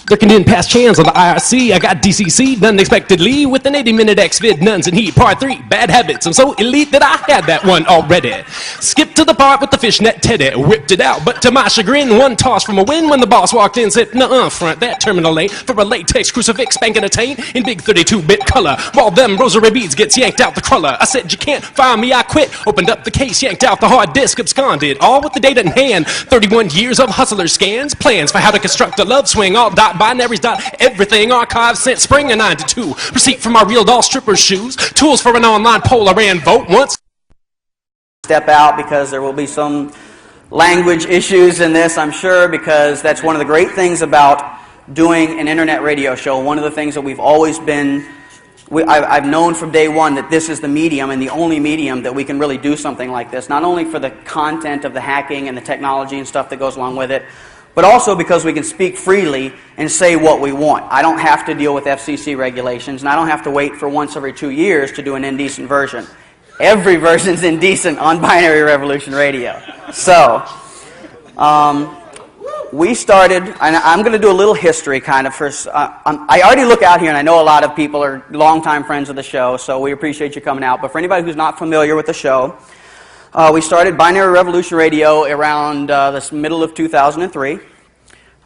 Lurking in past chance on the IRC, I got DCC unexpectedly with an 80-minute X-Vid Nuns and Heat Part 3, Bad Habits. I'm so elite that I had that one already. Skipped to the part with the fishnet teddy, whipped it out, but to my chagrin, one toss from a win when the boss walked in, said, nuh-uh, front that terminal late for a latex crucifix spanking a taint in big 32-bit color, while them rosary beads gets yanked out the cruller. I said, you can't find me, I quit. Opened up the case, yanked out the hard disk, absconded, all with the data in hand. 31 years of hustler scans, plans for how to construct a love swing, all binaries, everything, archives sent spring of 92. Receipt from my real doll stripper's shoes, tools for an online poll I ran vote once. Step out because there will be some language issues in this, I'm sure, because that's one of the great things about doing an internet radio show. One of the things that we've always been, I've known from day one that this is the medium and the only medium that we can really do something like this, not only for the content of the hacking and the technology and stuff that goes along with it, but also because we can speak freely and say what we want. I don't have to deal with FCC regulations, and I don't have to wait for once every 2 years to do an indecent version. Every version's indecent on Binary Revolution Radio. So, we started, and I'm going to do a little history kind of first. I already look out here, and I know a lot of people are longtime friends of the show, so we appreciate you coming out. But for anybody who's not familiar with the show, we started Binary Revolution Radio around the middle of 2003.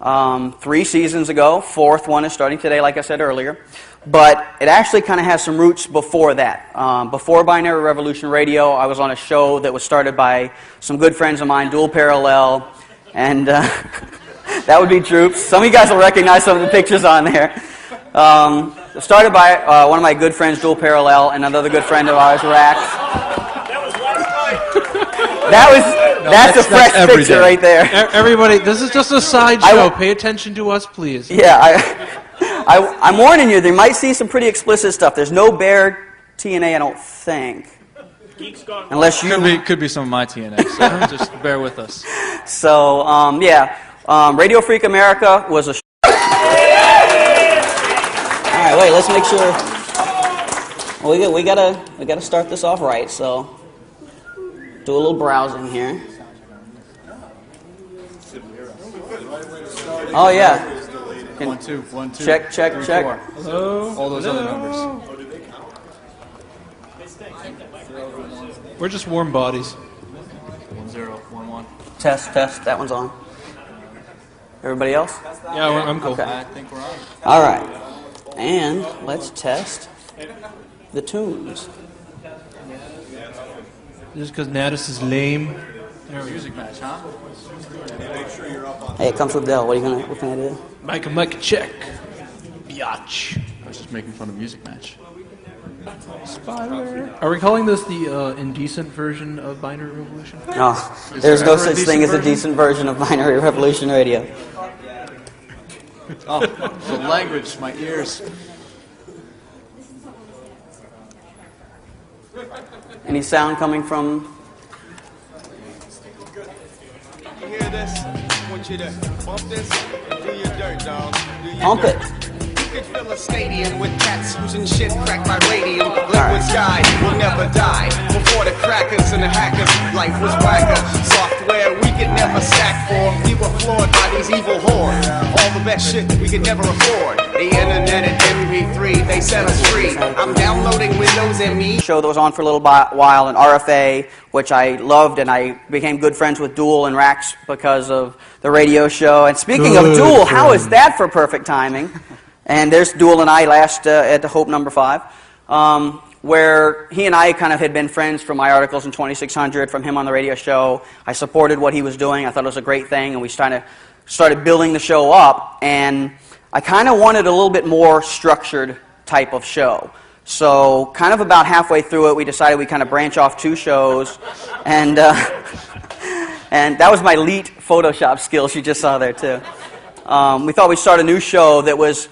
3 seasons ago. 4th one is starting today, like I said earlier. But it actually kind of has some roots before that. Before Binary Revolution Radio, I was on a show that was started by some good friends of mine, Dual Parallel, and that would be Troops. Some of you guys will recognize some of the pictures on there. Started by one of my good friends, Dual Parallel, and another good friend of ours, Rax. That's a fresh picture right there. Everybody, this is just a sideshow. Pay attention to us, please. Yeah, I'm warning you, they might see some pretty explicit stuff. There's no bare TNA, I don't think. Unless you... Could be some of my TNA, so just bear with us. So, Radio Freak America was a... Alright, wait, let's make sure... Well, we gotta start this off right, so... Do a little browsing here. Oh yeah. 1 2 1 2. Check. Hello. All those other numbers. We're just warm bodies. 1011. Test, that one's on. Everybody else? Yeah, I'm cool. Okay. I think we're on. All right. And let's test the tunes. Just because Natus is lame. Music match, huh? Hey, it comes with Dell. What can I do? Mike, check. Biatch. I was just making fun of Music Match. Spider. Are we calling this the indecent version of Binary Revolution? No, there's no such thing as a decent version of Binary Revolution Radio. Oh, the language, my ears. Any sound coming from? You hear this? I want you to bump this and do your dirt, dog. Pump it. You could fill a stadium with cats whose and shit cracked by radium. Liquid sky will never die. Before the crackers and the hackers, life was whacker. Software we could never stack for. We were floored by these evil hordes. All the best shit we could never afford. The internet and MP3, they set us free. I'm downloading Windows ME. Show that was on for a little while, and RFA, which I loved, and I became good friends with Duel and Rax because of the radio show. And speaking of Duel, how is that for perfect timing? And there's Duel and I last at the Hope number 5, where he and I kind of had been friends from my articles in 2600, from him on the radio show. I supported what he was doing. I thought it was a great thing, and we started building the show up. And I kind of wanted a little bit more structured type of show. So kind of about halfway through it, we decided we kind of branch off 2 shows. And and that was my elite Photoshop skills you just saw there, too. We thought we'd start a new show that was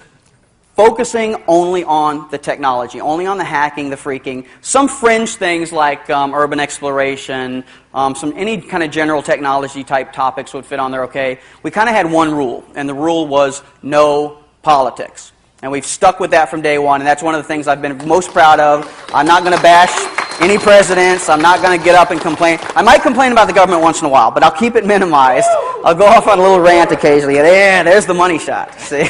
focusing only on the technology, only on the hacking, the freaking, some fringe things like urban exploration, any kind of general technology type topics would fit on there okay. We kind of had one rule, and the rule was no politics. And we've stuck with that from day one, and that's one of the things I've been most proud of. I'm not going to bash any presidents. I'm not going to get up and complain. I might complain about the government once in a while, but I'll keep it minimized. I'll go off on a little rant occasionally. Yeah, there's the money shot. See?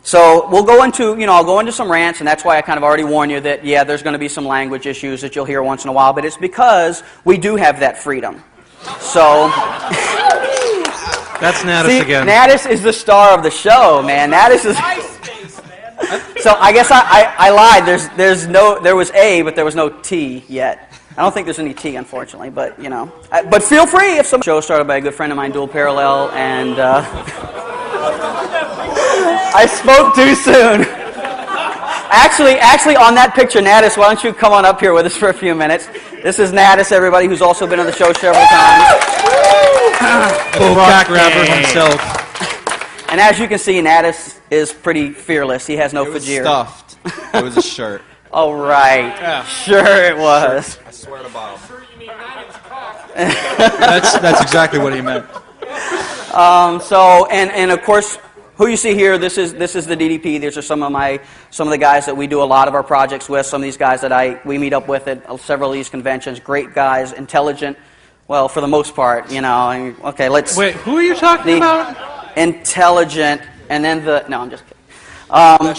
So we'll go into, I'll go into some rants, and that's why I kind of already warned you that, yeah, there's going to be some language issues that you'll hear once in a while, but it's because we do have that freedom. So... That's Natus again. Natus is the star of the show, man. Natus is... So I guess I lied. There was A, but there was no T yet. I don't think there's any T, unfortunately, but, But feel free if some show started by a good friend of mine, Dual Parallel, and... I spoke too soon. Actually, on that picture, Natus, why don't you come on up here with us for a few minutes? This is Natus, everybody, who's also been on the show several times. Bullcat rapper himself. And as you can see, Natus is pretty fearless. He has no fajir. Stuffed. It was a shirt. Oh, right. Yeah. Sure it was. I swear to Bob. That's exactly what he meant. And of course, who you see here, this is the DDP. These are some of the guys that we do a lot of our projects with. Some of these guys that we meet up with at several of these conventions. Great guys, intelligent. Well, for the most part, Okay, let's. Wait, who are you talking about? Intelligent, and then no, I'm just kidding.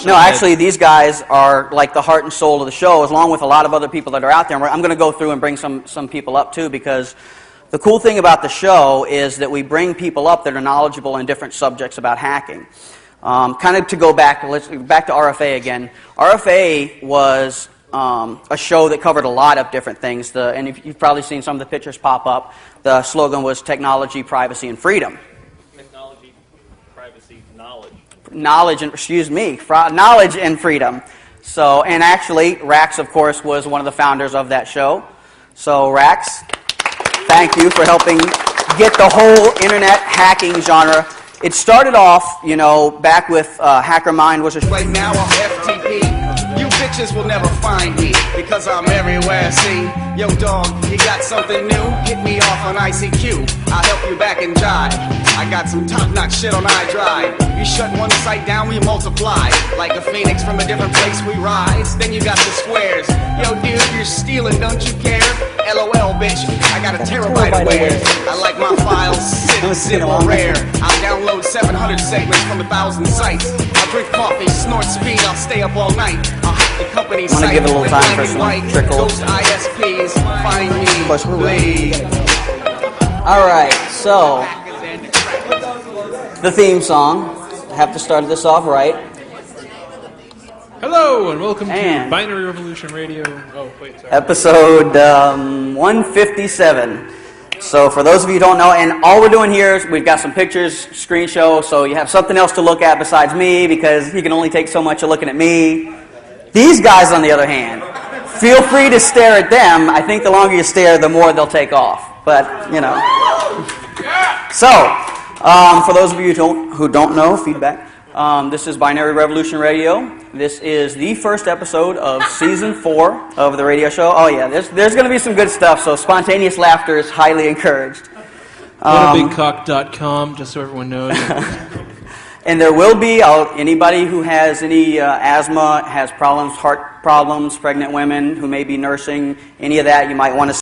No, actually, these guys are like the heart and soul of the show, along with a lot of other people that are out there. And I'm going to go through and bring some people up too, because the cool thing about the show is that we bring people up that are knowledgeable in different subjects about hacking. Kind of to go back to RFA again. RFA was a show that covered a lot of different things. And you've probably seen some of the pictures pop up. The slogan was technology, privacy, and freedom. Technology, privacy, knowledge. Knowledge and freedom. So, and actually, Rax, of course, was one of the founders of that show. So, Rax, thank you for helping get the whole internet hacking genre. It started off, back with HackerMind was a... Right now I'm FTP. You bitches will never find me because I'm everywhere. See, yo dog, you got something new? Hit me off on ICQ. I'll help you back and jive. I got some top-notch shit on iDrive. You shut one site down, we multiply. Like a phoenix from a different place, we rise. Then you got the squares. Yo, dude, you're stealing, don't you care? LOL, bitch, I got a terabyte of wares. I like my files zip or rare. I'll download 700 segments from 1,000 sites. I'll drink coffee, snort speed, I'll stay up all night. I'll hack the company's I'm gonna site. give it a little time for some trickle. Ghost ISPs, find me, please. All right, so the theme song. I have to start this off right. Hello and welcome And to Binary Revolution Radio. Oh, wait, sorry. Episode 157. So for those of you who don't know, and all we're doing here is we've got some pictures, screen show, so you have something else to look at besides me, because you can only take so much of looking at me. These guys, on the other hand, feel free to stare at them. I think the longer you stare, the more they'll take off. But, you know. So, for those of you who don't know, feedback. This is Binary Revolution Radio. This is the first episode of Season 4 of the radio show. Oh yeah, there's going to be some good stuff, so spontaneous laughter is highly encouraged. WhatABigCock.com, just so everyone knows. And there will be, anybody who has any asthma, has problems, heart problems, pregnant women who may be nursing, any of that, you might want to